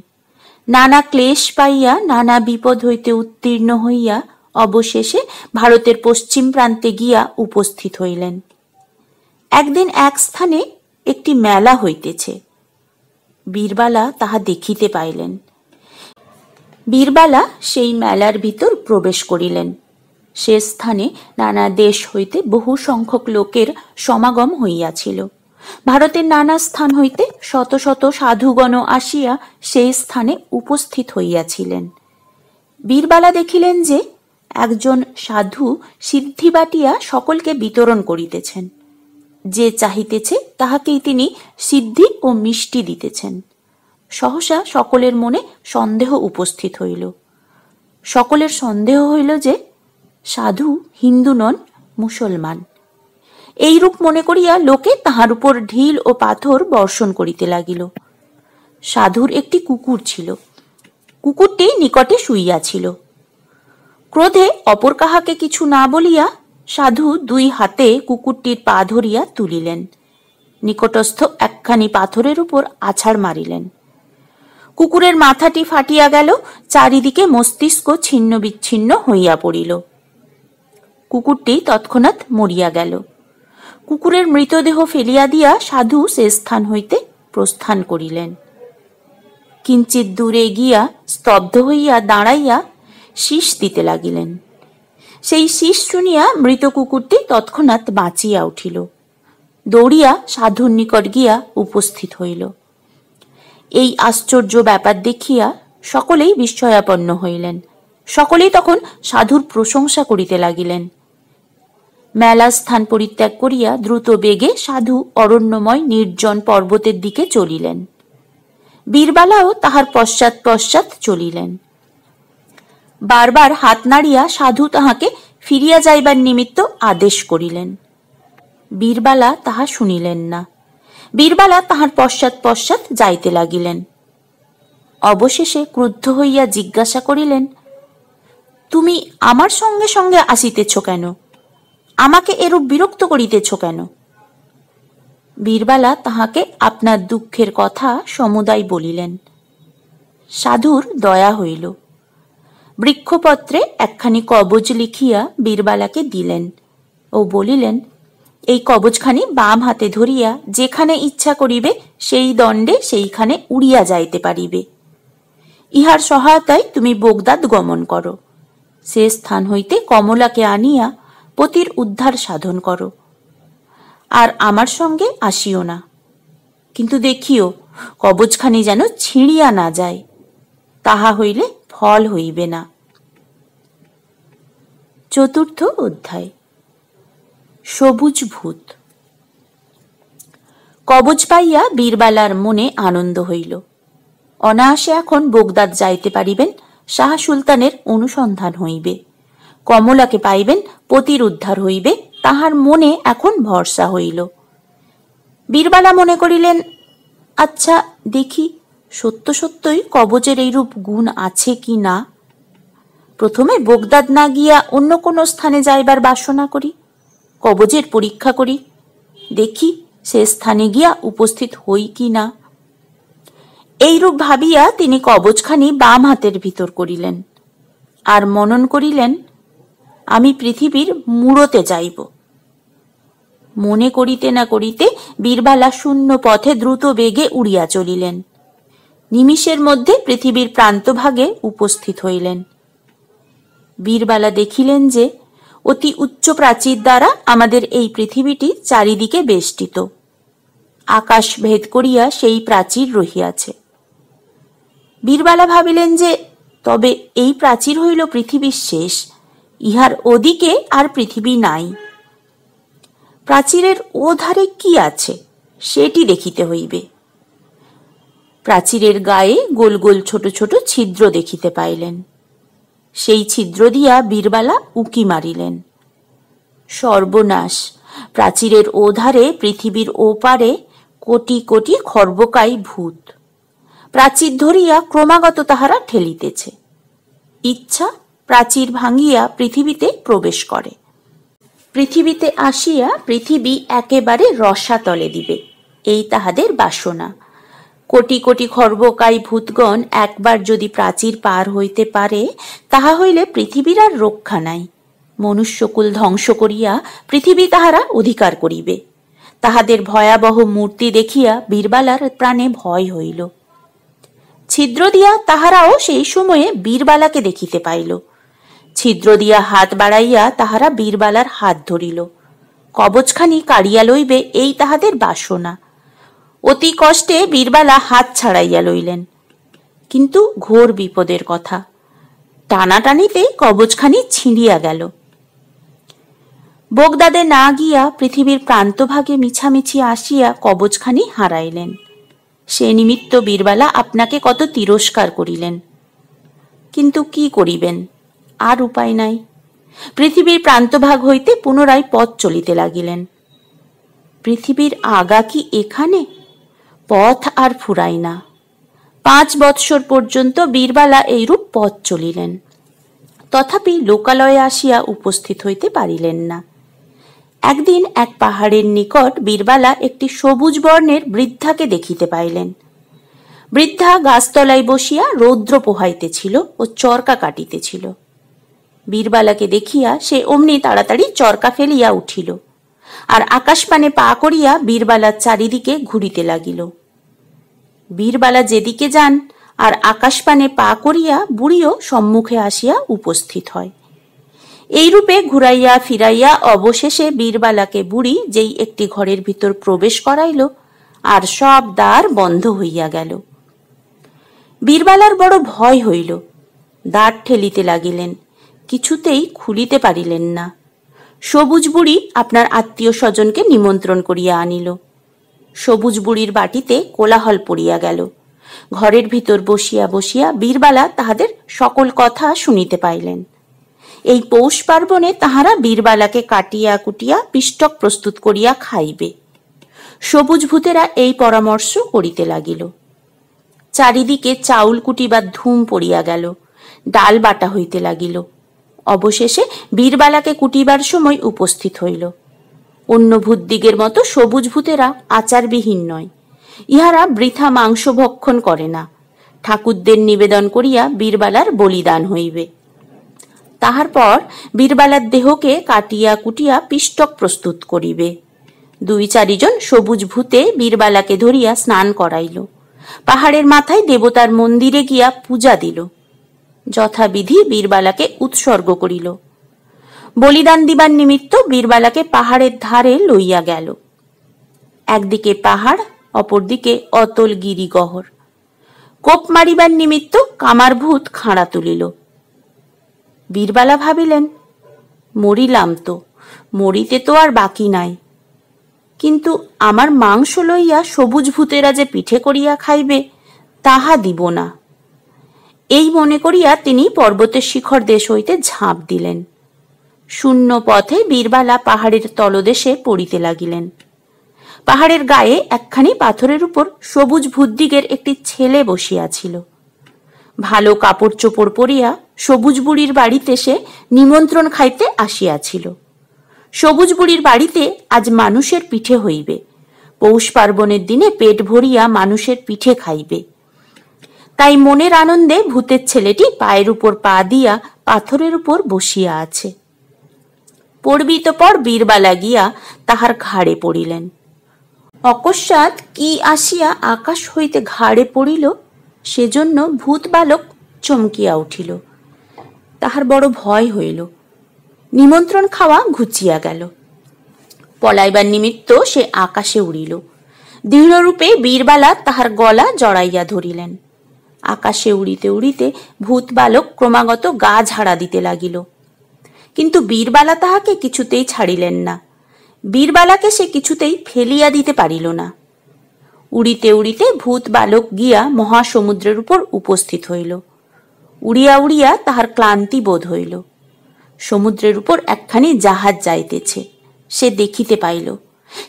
নানা ক্লেশ পাইয়া নানা বিপদ হইতে উত্তীর্ণ হইয়া অবশেষে ভারতের পশ্চিম প্রান্তে গিয়া উপস্থিত হইলেন। একদিন এক স্থানে একটি মেলা হইতেছে। বীরবালা তাহা দেখিতে পাইলেন। বীরবালা সেই মেলার ভিতর প্রবেশ করিলেন। সে স্থানে নানা দেশ হইতে বহু সংখ্যক লোকের সমাগম হইয়াছিল। ভারতের নানা স্থান হইতে শত শত সাধুগণ আসিয়া সেই স্থানে উপস্থিত হইয়াছিলেন। বীরবালা দেখিলেন যে একজন সাধু সিদ্ধি বাটিয়া সকলকে বিতরণ করিতেছেন। যে চাহিতেছে তাহাকেই তিনি সিদ্ধি ও মিষ্টি দিতেছেন। সহসা সকলের মনে সন্দেহ উপস্থিত হইল। সকলের সন্দেহ হইল যে সাধু হিন্দু নন, মুসলমান। এইরূপ মনে করিয়া লোকে তাহার উপর ঢিল ও পাথর বর্ষণ করিতে লাগিল। সাধুর একটি কুকুর ছিল। কুকুরটি নিকটে শুইয়াছিল। ক্রোধে অপর কাহাকে কিছু না বলিয়া সাধু দুই হাতে কুকুরটির পা ধরিয়া তুলিলেন। নিকটস্থ একখানি পাথরের উপর আছাড় মারিলেন। কুকুরের মাথাটি ফাটিয়া গেল, চারিদিকে মস্তিষ্ক ছিন্ন বিচ্ছিন্ন হইয়া পড়িল। কুকুরটি তৎক্ষণাৎ মরিয়া গেল। কুকুরের মৃতদেহ ফেলিয়া দিয়া সাধু সে স্থান হইতে প্রস্থান করিলেন। কিঞ্চিত দূরে গিয়া স্তব্ধ হইয়া দাঁড়াইয়া শীষ দিতে লাগিলেন। সেই শীষ শুনিয়া মৃত কুকুরটি তৎক্ষণাৎ বাঁচিয়া উঠিল। দৌড়িয়া সাধুর নিকট গিয়া উপস্থিত হইল। এই আশ্চর্য ব্যাপার দেখিয়া সকলেই বিস্ময়াপন্ন হইলেন। সকলেই তখন সাধুর প্রশংসা করিতে লাগিলেন। মেলা স্থান পরিত্যাগ করিয়া দ্রুত বেগে সাধু অরণ্যময় নির্জন পর্বতের দিকে চলিলেন। বীরবালাও তাহার পশ্চাৎ পশ্চাৎ চলিলেন। বারবার হাত নাড়িয়া সাধু তাহাকে ফিরিয়া যাইবার নিমিত্ত আদেশ করিলেন। বীরবালা তাহা শুনিলেন না। বীরবালা তাহার পশ্চাৎ পশ্চাৎ যাইতে লাগিলেন। অবশেষে ক্রুদ্ধ হইয়া জিজ্ঞাসা করিলেন, তুমি আমার সঙ্গে সঙ্গে আসিতেছ কেন? আমাকে এরূপ বিরক্ত করিতেছ কেন? বীরবালা তাহাকে আপনার দুঃখের কথা সমুদায় বলিলেন। সাধুর দয়া হইল। বৃক্ষপত্রে একখানি কবজ লিখিয়া বীরবালাকে দিলেন ও বলিলেন, এই কবজখানি বাম হাতে ধরিয়া যেখানে ইচ্ছা করিবে সেই দণ্ডে সেইখানে উড়িয়া যাইতে পারিবে। ইহার সহায়তায় তুমি বোগদাদ গমন করো। সে স্থান হইতে কমলাকে আনিয়া পতির উদ্ধার সাধন করো। আর আমার সঙ্গে আসিও না, কিন্তু দেখিও কবজখানি যেন ছিঁড়িয়া না যায়, তাহা হইলে ফল হইবে না। চতুর্থ অধ্যায়। সবুজ ভূত। কবজ পাইয়া বীরবালার মনে আনন্দ হইল। অনায়াসে এখন বোগদাদ যাইতে পারিবেন, শাহ সুলতানের অনুসন্ধান হইবে, কমলাকে পাইবেন, পতির উদ্ধার হইবে, তাহার মনে এখন ভরসা হইল। বীরবালা মনে করিলেন, আচ্ছা দেখি সত্য সত্যই কবজের এইরূপ গুণ আছে কি না। প্রথমে বোগদাদ না গিয়া অন্য কোনো স্থানে যাইবার বাসনা করি, কবজের পরীক্ষা করি, দেখি সে স্থানে গিয়া উপস্থিত হই কি না। এইরূপ ভাবিয়া তিনি কবজখানি বাম হাতের ভিতর করিলেন আর মনন করিলেন, আমি পৃথিবীর মূরতে যাইব। মনে করিতে না করিতে বীরবালা শূন্য পথে দ্রুত বেগে উড়িয়া চলিলেন। নিমিষের মধ্যে পৃথিবীর প্রান্তভাগে উপস্থিত হইলেন। বীরবালা দেখিলেন যে অতি উচ্চ প্রাচীর দ্বারা আমাদের এই পৃথিবীটি চারিদিকে বেষ্টিত। আকাশ ভেদ করিয়া সেই প্রাচীর রহিয়াছে। বীরবালা ভাবিলেন যে তবে এই প্রাচীর হইল পৃথিবীর শেষ, ইহার ওদিকে আর পৃথিবী নাই। প্রাচীরের ও ধারে কি আছে সেটি দেখিতে হইবে। প্রাচীরের গায়ে গোল গোল ছোট ছোট ছিদ্র দেখিতে পাইলেন। সেই ছিদ্র দিয়া বীরবালা উকি মারিলেন। সর্বনাশ! প্রাচীরের ও ধারে পৃথিবীর ও পারে কোটি কোটি খর্বকাই ভূত। প্রাচীর ধরিয়া ক্রমাগত তাহারা ঠেলিতেছে। ইচ্ছা প্রাচীর ভাঙিয়া পৃথিবীতে প্রবেশ করে। পৃথিবীতে আসিয়া পৃথিবী একেবারে রসাতলে দিবে, এই তাহাদের বাসনা। কোটি কোটি খর্বকায় ভূতগণ একবার যদি প্রাচীর পার হইতে পারে, তাহা হইলে পৃথিবীর আর রক্ষা নাই। মনুষ্যকুল ধ্বংস করিয়া পৃথিবী তাহারা অধিকার করিবে। তাহাদের ভয়াবহ মূর্তি দেখিয়া বীরবালার প্রাণে ভয় হইল। ছিদ্র দিয়া তাহারাও সেই সময়ে বীরবালাকে দেখিতে পাইল। ছিদ্র দিয়া হাত বাড়াইয়া তাহারা বীরবালার হাত ধরিল। কবচখানি কাড়িয়া লইবে, এই তাহাদের বাসনা। অতি কষ্টে বীরবালা হাত ছাড়াইয়া লইলেন, কিন্তু ঘোর বিপদের কথা। টানাটানিতে কবচখানি ছিঁড়িয়া গেল। বোগদাদে না গিয়া পৃথিবীর প্রান্তভাগে মিছামিছি আসিয়া কবচখানি হারাইলেন। সে নিমিত্ত বীরবালা আপনাকে কত তিরস্কার করিলেন, কিন্তু কি করিবেন, আর উপায় নাই। পৃথিবীর প্রান্তভাগ হইতে পুনরায় পথ চলিতে লাগিলেন। পৃথিবীর আগা কি এখানে? পথ আর ফুরাই না। 5 বৎসর পর্যন্ত বীরবালা এইরূপ পথ চলিলেন, তথাপি লোকালয়ে আসিয়া উপস্থিত হইতে পারিলেন না। একদিন এক পাহাড়ের নিকট বীরবালা একটি সবুজ বর্ণের বৃদ্ধাকে দেখিতে পাইলেন। বৃদ্ধা গাছতলায় বসিয়া রৌদ্র পোহাইতেছিল ও চরকা কাটিতেছিল। বীরবালাকে দেখিয়া সে অমনি তাড়াতাড়ি চরকা ফেলিয়া উঠিল, আর আকাশপানে পা করিয়া বীরবালার চারিদিকে ঘুরিতে লাগিল। বীরবালা যেদিকে যান আর আকাশপানে পা করিয়া বুড়িও সম্মুখে আসিয়া উপস্থিত হয়। এইরূপে ঘুরাইয়া ফিরাইয়া অবশেষে বীরবালাকে বুড়ি যেই একটি ঘরের ভিতর প্রবেশ করাইল, আর সব দ্বার বন্ধ হইয়া গেল। বীরবালার বড় ভয় হইল। দ্বার ঠেলিতে লাগিলেন, কিছুতেই খুলিতে পারিলেন না। সবুজ বুড়ি আপনার আত্মীয় স্বজনকে নিমন্ত্রণ করিয়া আনিল। সবুজ বুড়ির বাটিতে কোলাহল পড়িয়া গেল। ঘরের ভিতর বসিয়া বসিয়া বীরবালা তাহাদের সকল কথা শুনিতে পাইলেন। এই পৌষ পার্বণে তাহারা বীরবালাকে কাটিয়া কুটিয়া পিষ্টক প্রস্তুত করিয়া খাইবে। সবুজ ভূতেরা এই পরামর্শ করিতে লাগিল। চারিদিকে চাউল কুটিবার ধুম পড়িয়া গেল, ডাল বাটা হইতে লাগিল। অবশেষে বীরবালাকে কুটিবার সময় উপস্থিত হইল। অন্য ভূতদিগের মতো সবুজ ভূতেরা আচারবিহীন নয়। ইহারা বৃথা মাংস ভক্ষণ করে না। ঠাকুরদের নিবেদন করিয়া বীরবালার বলিদান হইবে। তাহার পর বীরবালার দেহকে কাটিয়া কুটিয়া পিষ্টক প্রস্তুত করিবে। 2-4 জন সবুজ ভূতে বীরবালাকে ধরিয়া স্নান করাইল। পাহাড়ের মাথায় দেবতার মন্দিরে গিয়া পূজা দিল। যথাবিধি বীরবালাকে উৎসর্গ করিল। বলিদান দিবার নিমিত্ত বীরবালাকে পাহাড়ের ধারে লইয়া গেল। একদিকে পাহাড়, অপরদিকে অতল গিরিগহর। কোপ মারিবার নিমিত্ত কামার ভূত খাঁড়া তুলিল। বীরবালা ভাবিলেন, মরিলাম তো, মরিতে তো আর বাকি নাই, কিন্তু আমার মাংস লইয়া সবুজ ভূতেরা যে পিঠে করিয়া খাইবে, তাহা দিব না। এই মনে করিয়া তিনি পর্বতের শিখর দেশ হইতে ঝাঁপ দিলেন। শূন্য পথে বীরবালা পাহাড়ের তলদেশে পড়িতে লাগিলেন। পাহাড়ের গায়ে একখানি পাথরের উপর সবুজ ভূতদিগের একটি ছেলে বসিয়াছিল। ভালো কাপড় চোপড় পরিয়া সবুজ বুড়ির বাড়িতে সে নিমন্ত্রণ খাইতে আসিয়াছিল। সবুজ বুড়ির বাড়িতে আজ মানুষের পিঠে হইবে। পৌষ পার্বণের দিনে পেট ভরিয়া মানুষের পিঠে খাইবে। তাই মনের আনন্দে ভূতের ছেলেটি পায়ের উপর পা দিয়া পাথরের উপর বসিয়া আছে। পড়বি তো পর বীরবালা গিয়া তাহার ঘাড়ে পড়িলেন। অকস্মাৎ কি আসিয়া আকাশ হইতে ঘাড়ে পড়িল, সেজন্য ভূত বালক চমকিয়া উঠিল। তাহার বড় ভয় হইল। নিমন্ত্রণ খাওয়া ঘুচিয়া গেল। পলাইবার নিমিত্ত সে আকাশে উড়িল। দৃঢ়রূপে বীরবালা তাহার গলা জড়াইয়া ধরিলেন। আকাশে উড়িতে উড়িতে ভূত বালক ক্রমাগত গা ঝাড়া দিতে লাগিল, কিন্তু বীরবালা তাহাকে কিছুতেই ছাড়িলেন না। বীরবালাকে সে কিছুতেই ফেলিয়া দিতে পারিল না। উড়িতে উড়িতে ভূত বালক গিয়া মহাসমুদ্রের উপর উপস্থিত হইল। উড়িয়া উড়িয়া তাহার ক্লান্তি বোধ হইল। সমুদ্রের উপর একখানি জাহাজ যাইতেছে, সে দেখিতে পাইল।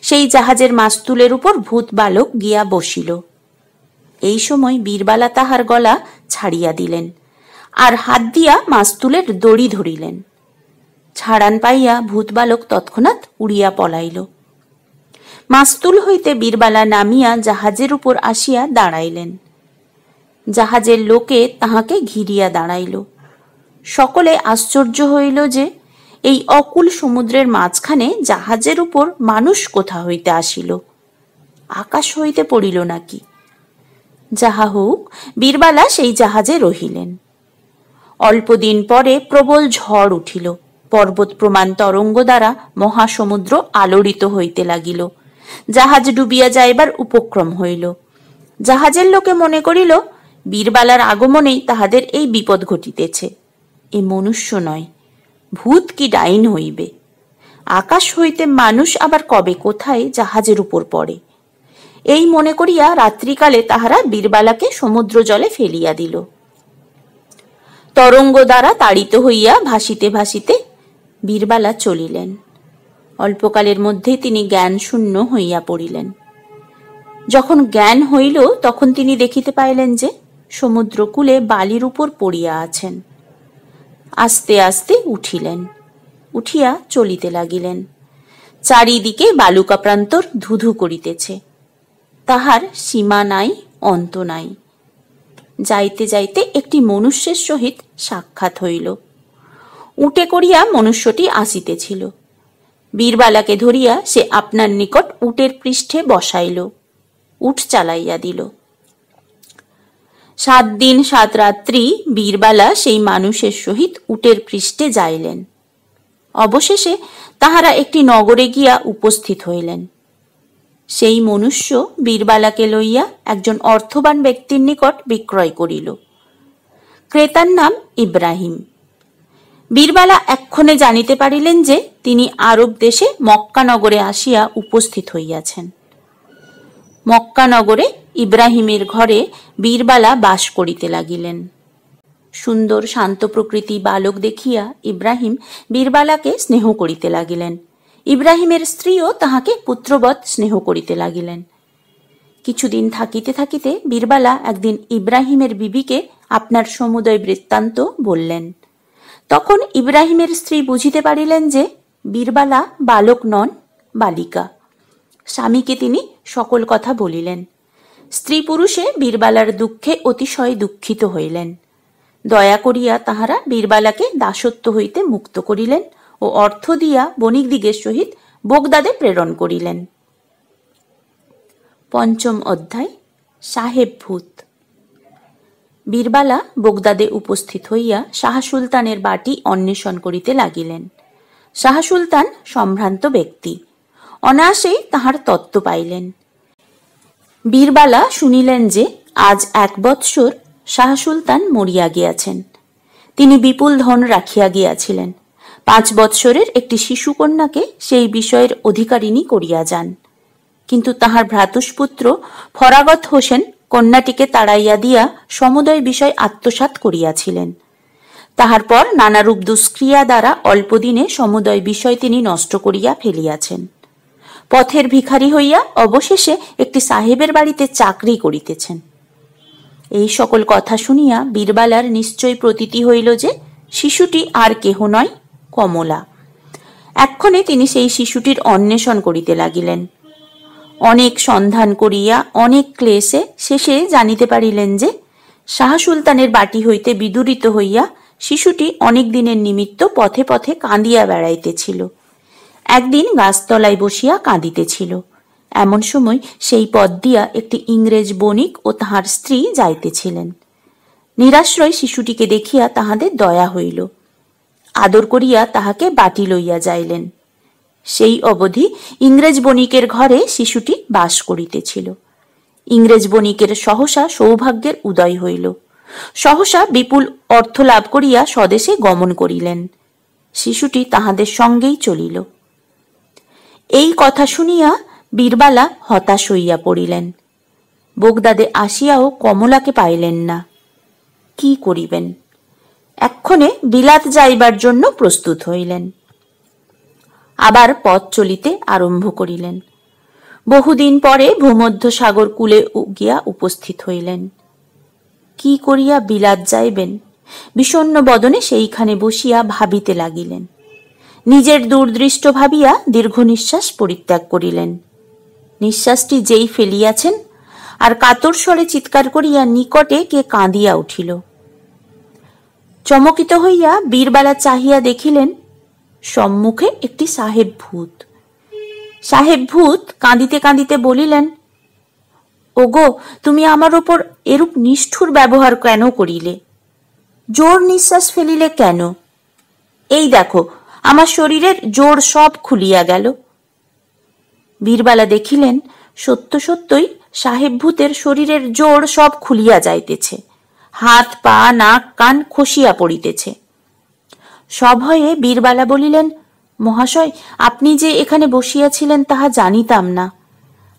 সেই জাহাজের মাস্তুলের উপর ভূত বালক গিয়া বসিল। এই সময় বীরবালা তাহার গলা ছাড়িয়া দিলেন, আর হাত দিয়া মাস্তুলের দড়ি ধরিলেন। ছাড়ান পাইয়া ভূত বালক তৎক্ষণাৎ উড়িয়া পলাইল। মাস্তুল হইতে বীরবালা নামিয়া জাহাজের উপর আসিয়া দাঁড়াইলেন। জাহাজের লোকে তাহাকে ঘিরিয়া দাঁড়াইল। সকলে আশ্চর্য হইল যে এই অকুল সমুদ্রের মাঝখানে জাহাজের উপর মানুষ কোথা হইতে আসিল, আকাশ হইতে পড়িল নাকি? যাহা হোক, বীরবালা সেই জাহাজে রহিলেন। অল্পদিন পরে প্রবল ঝড় উঠিল। পর্বত প্রমাণ তরঙ্গ দ্বারা মহাসমুদ্র আলোড়িত হইতে লাগিল। জাহাজ ডুবিয়া যাইবার উপক্রম হইল। জাহাজের লোকে মনে করিল বীরবালার আগমনেই তাহাদের এই বিপদ ঘটিতেছে। এ মনুষ্য নয়, ভূত কি ডাইন হইবে। আকাশ হইতে মানুষ আবার কবে কোথায় জাহাজের উপর পড়ে। এই মনে করিয়া রাত্রিকালে তাহারা বীরবালাকে সমুদ্র জলে ফেলিয়া দিল। তরঙ্গ দ্বারা তাড়িত হইয়া ভাসিতে ভাসিতে বীরবালা চলিলেন। অল্পকালের মধ্যে তিনি জ্ঞান শূন্য হইয়া পড়িলেন। যখন জ্ঞান হইল তখন তিনি দেখিতে পাইলেন যে সমুদ্রকূলে বালির উপর পড়িয়া আছেন। আস্তে আস্তে উঠিলেন, উঠিয়া চলিতে লাগিলেন। চারিদিকে বালুকা প্রান্তর ধুধু করিতেছে, তাহার সীমা নাই, অন্ত নাই। যাইতে যাইতে একটি মনুষ্যের সহিত সাক্ষাৎ হইল। উটে করিয়া মনুষ্যটি আসিতেছিল। বীরবালাকে ধরিয়া সে আপনার নিকট উটের পৃষ্ঠে বসাইল, উট চালাইয়া দিল। 7 দিন 7 রাত্রি বীরবালা সেই মানুষের সহিত উটের পৃষ্ঠে যাইলেন। অবশেষে তাহারা একটি নগরে গিয়া উপস্থিত হইলেন। সেই মনুষ্য বীরবালাকে লইয়া একজন অর্থবান ব্যক্তির নিকট বিক্রয় করিল। ক্রেতার নাম ইব্রাহিম। বীরবালা এক্ষণে জানিতে পারিলেন যে তিনি আরব দেশে মক্কা নগরে আসিয়া উপস্থিত হইয়াছেন। মক্কা নগরে ইব্রাহিমের ঘরে বীরবালা বাস করিতে লাগিলেন। সুন্দর শান্ত প্রকৃতি বালক দেখিয়া ইব্রাহিম বীরবালাকে স্নেহ করিতে লাগিলেন। ইব্রাহিমের স্ত্রীও তাহাকে পুত্রবৎ স্নেহ করিতে লাগিলেন। কিছুদিন থাকিতে থাকিতে বীরবালা একদিন ইব্রাহিমের বিবিকে আপনার সমুদয় বৃত্তান্ত বললেন। তখন ইব্রাহিমের স্ত্রী বুঝিতে পারিলেন যে বীরবালা বালক নন, বালিকা। স্বামীকে তিনি সকল কথা বলিলেন। স্ত্রী পুরুষে বীরবালার দুঃখে অতিশয় দুঃখিত হইলেন। দয়া করিয়া তাহারা বীরবালাকে দাসত্ব হইতে মুক্ত করিলেন ও অর্থ দিয়া বণিকদিগের সহিত বোগদাদে প্রেরণ করিলেন। 5ম অধ্যায়, সাহেব ভূত। বীরবালা বোগদাদে উপস্থিত হইয়া শাহ সুলতানের বাটি অন্বেষণ করিতে লাগিলেন। শাহ সুলতান সম্ভ্রান্ত ব্যক্তি, অনায়াসেই তাহার তত্ত্ব পাইলেন। বীরবালা শুনিলেন যে আজ 1 বৎসর শাহ সুলতান মরিয়া গিয়াছেন। তিনি বিপুল ধন রাখিয়া গিয়াছিলেন। 5 বৎসরের একটি শিশুকন্যাকে সেই বিষয়ের অধিকারিণী করিয়া যান। কিন্তু তাহার ভ্রাতুষ্পুত্র ফরাগত হোসেন কন্যাটিকে তাড়াইয়া দিয়া সমুদয় বিষয় আত্মসাৎ করিয়াছিলেন। তাহার পর নানারূপ দুষ্ক্রিয়া দ্বারা অল্পদিনে সমুদয় বিষয় তিনি নষ্ট করিয়া ফেলিয়াছেন। পথের ভিখারি হইয়া অবশেষে একটি সাহেবের বাড়িতে চাকরি করিতেছেন। এই সকল কথা শুনিয়া বীরবালার নিশ্চয় প্রতীতি হইল যে শিশুটি আর কেহ নয়, কমলা। এক্ষণে তিনি সেই শিশুটির অন্বেষণ করিতে লাগিলেন। অনেক সন্ধান করিয়া অনেক ক্লেশে শেষে জানিতে পারিলেন যে শাহ সুলতানের বাটি হইতে বিদূরিত হইয়া শিশুটি অনেক দিনের নিমিত্ত পথে পথে কাঁদিয়া বেড়াইতেছিল। একদিন গাছতলায় বসিয়া কাঁদিতেছিল। এমন সময় সেই পথ দিয়া একটি ইংরেজ বণিক ও তাহার স্ত্রী যাইতেছিলেন। নিরাশ্রয় শিশুটিকে দেখিয়া তাহাদের দয়া হইল। আদর করিয়া তাহাকে বাটি লইয়া যাইলেন। সেই অবধি ইংরেজ বণিকের ঘরে শিশুটি বাস করিতেছিল। ইংরেজ বণিকের সহসা সৌভাগ্যের উদয় হইল। সহসা বিপুল অর্থ লাভ করিয়া স্বদেশে গমন করিলেন। শিশুটি তাহাদের সঙ্গেই চলিল। এই কথা শুনিয়া বীরবালা হতাশ হইয়া পড়িলেন। বোগদাদে আসিয়াও কমলাকে পাইলেন না। কি করিবেন? এক্ষণে বিলাত যাইবার জন্য প্রস্তুত হইলেন। আবার পথ চলিতে আরম্ভ করিলেন। বহুদিন পরে ভূমধ্য সাগর কূলে গিয়া উপস্থিত হইলেন। কি করিয়া বিলাত যাইবেন বিষণ্ণ বদনে সেইখানে বসিয়া ভাবিতে লাগিলেন। নিজের দূরদৃষ্ট ভাবিয়া দীর্ঘ নিঃশ্বাস পরিত্যাগ করিলেন। নিঃশ্বাসটি যেই ফেলিয়াছেন, আর কাতর স্বরে চিৎকার করিয়া নিকটে কে কাঁদিয়া উঠিল। চমকিত হইয়া বীরবালা চাহিয়া দেখিলেন সম্মুখে একটি সাহেব ভূত। সাহেব ভূত কাঁদিতে কাঁদিতে বলিলেন, ওগো, তুমি আমার ওপর এরূপ নিষ্ঠুর ব্যবহার কেন করিলে? জোর নিঃশ্বাস ফেলিলে কেন? এই দেখো, আমার শরীরের জোড় সব খুলিয়া গেল। বীরবালা দেখিলেন সত্য সত্যই সাহেব ভূতের শরীরের জোড় সব খুলিয়া যাইতেছে, হাত পা নাক কান খসিয়া পড়িতেছে। সভয়ে বীরবালা বলিলেন, মহাশয়, আপনি যে এখানে বসিয়াছিলেন তাহা জানিতাম না।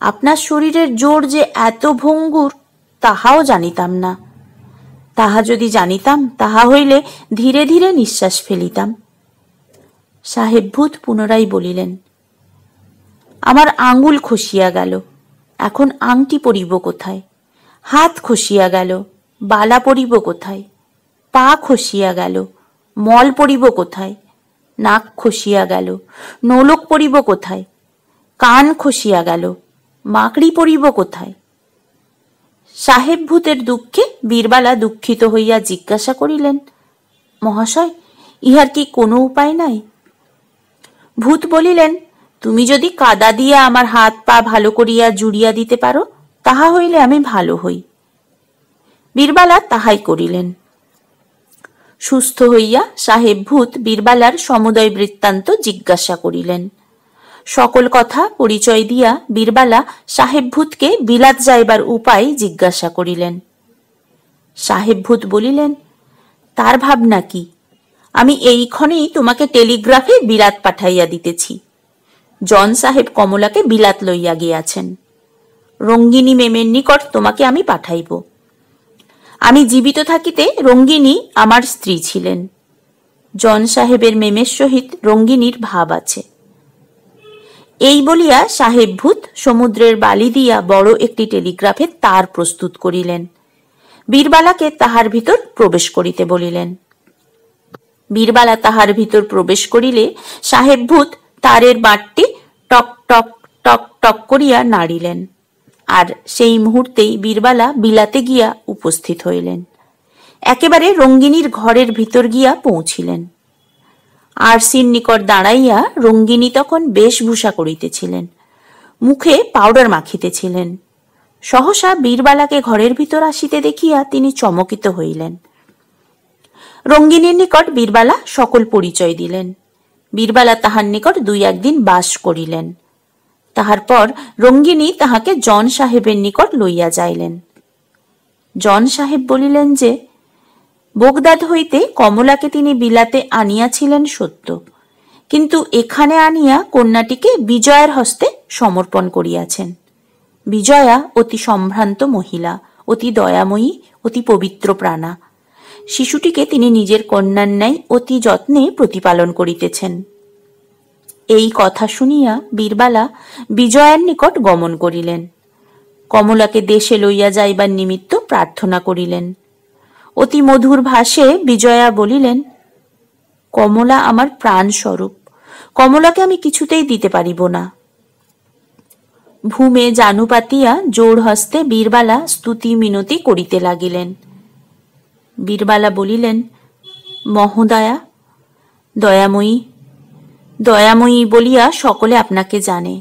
আপনার শরীরের জোড় যে এত ভঙ্গুর তাহাও জানিতাম না। তাহা যদি জানিতাম, তাহা হইলে ধীরে ধীরে নিঃশ্বাস ফেলিতাম। সাহেব ভূত পুনরায় বলিলেন, আমার আঙ্গুল খসিয়া গেল, এখন আংটি পরিব কোথায়? হাত খসিয়া গেল, বালা পরিব কোথায়? পা খসিয়া গেল, মল পরিব কোথায়? নাক খসিয়া গেল, নোলক পরিব কোথায়? কান খসিয়া গেল, মাকড়ি পরিব কোথায়? সাহেব ভূতের দুঃখে বীরবালা দুঃখিত হইয়া জিজ্ঞাসা করিলেন, মহাশয়, ইহার কি কোনো উপায় নাই? ভূত বলিলেন, তুমি যদি কাদা দিয়া আমার হাত পা ভালো করিয়া জুড়িয়া দিতে পারো, তাহা হইলে আমি ভালো হই। বীরবালা তাহাই করিলেন। সুস্থ হইয়া সাহেব ভূত বীরবালার সমুদয় বৃত্তান্ত জিজ্ঞাসা করিলেন। সকল কথা পরিচয় দিয়া বীরবালা সাহেব ভূতকে বিলাত যাইবার উপায় জিজ্ঞাসা করিলেন। সাহেব ভূত বলিলেন, তার ভাবনা কি? আমি এইক্ষণেই তোমাকে টেলিগ্রাফে বিলাত পাঠাইয়া দিতেছি। জন সাহেব কমলাকে বিলাত লইয়া গিয়াছেন। রঙ্গিনী মেমের নিকট তোমাকে আমি পাঠাইব। আমি জীবিত থাকিতে রঙ্গিনী আমার স্ত্রী ছিলেন। জন সাহেবের মেমের সহিত রঙ্গিনীর ভাব আছে। এই বলিয়া সাহেব ভূত সমুদ্রের বালি দিয়া বড় একটি টেলিগ্রাফের তার প্রস্তুত করিলেন। বীরবালাকে তাহার ভিতর প্রবেশ করিতে বলিলেন। বীরবালা তাহার ভিতর প্রবেশ করিলে সাহেব ভূত তারের বাঁটটি টক টক টক টক করিয়া নাড়িলেন, আর সেই মুহূর্তেই বীরবালা বিলাতে গিয়া উপস্থিত হইলেন। একেবারে রঙ্গিনীর ঘরের ভিতর গিয়া পৌঁছিলেন। আরসির নিকট দাঁড়াইয়া রঙ্গিনী তখন বেশভূষা করিতেছিলেন, মুখে পাউডার মাখিতেছিলেন। সহসা বীরবালাকে ঘরের ভিতর আসিতে দেখিয়া তিনি চমকিত হইলেন। রঙ্গিনীর নিকট বীরবালা সকল পরিচয় দিলেন। বীরবালা তাহার নিকট 2-1 দিন বাস করিলেন। তাহার পর রঙ্গিনী তাহাকে জন সাহেবের নিকট লইয়া যাইলেন। জন সাহেব বলিলেন যে বোগদাদ হইতে কমলাকে তিনি বিলাতে আনিয়াছিলেন সত্য, কিন্তু এখানে আনিয়া কন্যাটিকে বিজয়ার হস্তে সমর্পণ করিয়াছেন। বিজয়া অতি সম্ভ্রান্ত মহিলা, অতি দয়াময়ী, অতি পবিত্র প্রাণা। শিশুটিকে তিনি নিজের কন্যার ন্যায় অতি যত্নে প্রতিপালন করিতেছেন। এই কথা শুনিয়া বীরবালা বিজয়ার নিকট গমন করিলেন। কমলাকে দেশে লইয়া যাইবার নিমিত্ত প্রার্থনা করিলেন। অতি মধুর ভাষে বিজয়া বলিলেন, কমলা আমার প্রাণ স্বরূপ, কমলাকে আমি কিছুতেই দিতে পারিব না। ভূমে জানু পাতিয়া জোড় হস্তে বীরবালা স্তুতি মিনতি করিতে লাগিলেন। বীরবালা বলিলেন, মহোদয়া, দয়াময়ী, দয়াময়ী বলিয়া সকলে আপনাকে জানে।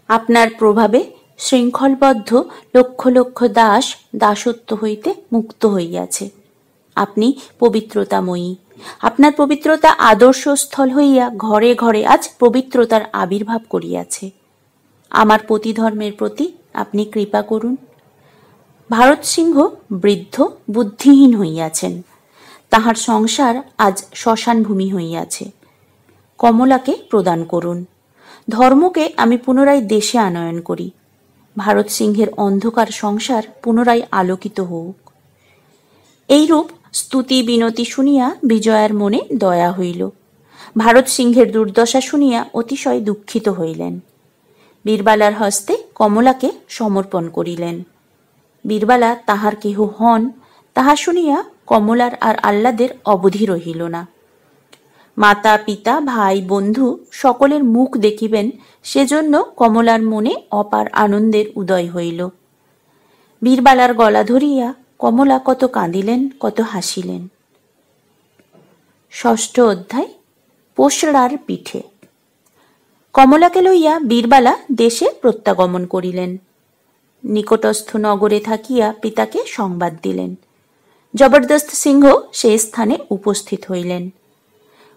আপনার প্রভাবে শৃঙ্খলবদ্ধ লক্ষ লক্ষ দাস দাসত্ব হইতে মুক্ত হইয়াছে। আপনি পবিত্রতাময়ী। আপনার পবিত্রতা আদর্শস্থল হইয়া ঘরে ঘরে আজ পবিত্রতার আবির্ভাব করিয়াছে। আমার পতিধর্মের প্রতি আপনি কৃপা করুন। ভারত সিংহ বৃদ্ধ বুদ্ধিহীন হইয়াছেন, তাহার সংসার আজ শ্মশান ভূমি হইয়াছে। কমলাকে প্রদান করুন। ধর্মকে আমি পুনরায় দেশে আনয়ন করি। ভারত সিংহের অন্ধকার সংসার পুনরায় আলোকিত হোক। এইরূপ স্তুতি বিনতি শুনিয়া বিজয়ার মনে দয়া হইল। ভারত সিংহের দুর্দশা শুনিয়া অতিশয় দুঃখিত হইলেন। বীরবালার হস্তে কমলাকে সমর্পণ করিলেন। বীরবালা তাহার কেহ হন তাহা শুনিয়া কমলার আর আহ্লাদের অবধি রহিল না। মাতা পিতা ভাই বন্ধু সকলের মুখ দেখিবেন, সেজন্য কমলার মনে অপার আনন্দের উদয় হইল। বীরবালার গলা ধরিয়া কমলা কত কাঁদিলেন, কত হাসিলেন। ষষ্ঠ অধ্যায়। পোষড়ার পিঠে। কমলাকে লইয়া বীরবালা দেশে প্রত্যাগমন করিলেন। নিকটস্থ নগরে থাকিয়া পিতাকে সংবাদ দিলেন। জবরদস্ত সিংহ সেই স্থানে উপস্থিত হইলেন।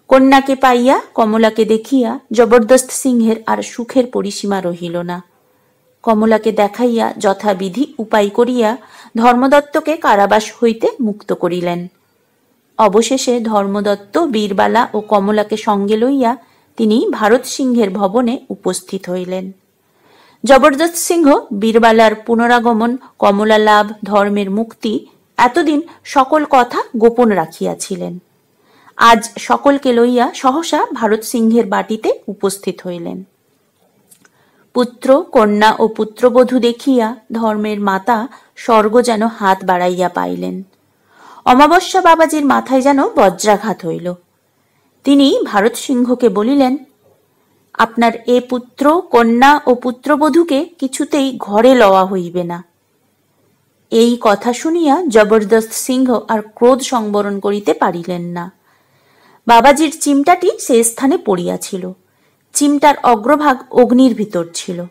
কন্যাকে পাইয়া কমলাকে দেখিয়া জবরদস্ত সিংহের আর সুখের পরিসীমা রহিল না। কমলাকে দেখাইয়া যথাবিধি উপায় করিয়া ধর্মদত্তকে কারাবাস হইতে মুক্ত করিলেন। অবশেষে ধর্মদত্ত বীরবালা ও কমলাকে সঙ্গে লইয়া তিনি ভারত সিংহের ভবনে উপস্থিত হইলেন। জবরদস্ত সিংহ বীরবালার পুনরাগমন, কমলা লাভ, ধর্মের মুক্তি এতদিন সকল কথা গোপন রাখিয়াছিলেন। আজ সকলকে লইয়া সহসা ভারত সিংহের বাটিতে উপস্থিত হইলেন। পুত্র, কন্যা ও পুত্রবধূ দেখিয়া ধর্মের মাতা স্বর্গ যেন হাত বাড়াইয়া পাইলেন। অমাবস্যা বাবাজির মাথায় যেন বজ্রাঘাত হইল। তিনি ভারত সিংহকে বলিলেন, আপনার এ পুত্র, কন্যা ও পুত্রবধূকে কিছুতেই ঘরে লওয়া হইবে না। এই কথা শুনিয়া জবরদস্ত সিংহ আর ক্রোধ সংবরণ করিতে পারিলেন না। বাবাজির চিমটাটি সে স্থানে পড়িয়াছিল। চিমটার অগ্রভাগ অগ্নির ভিতর ছিল।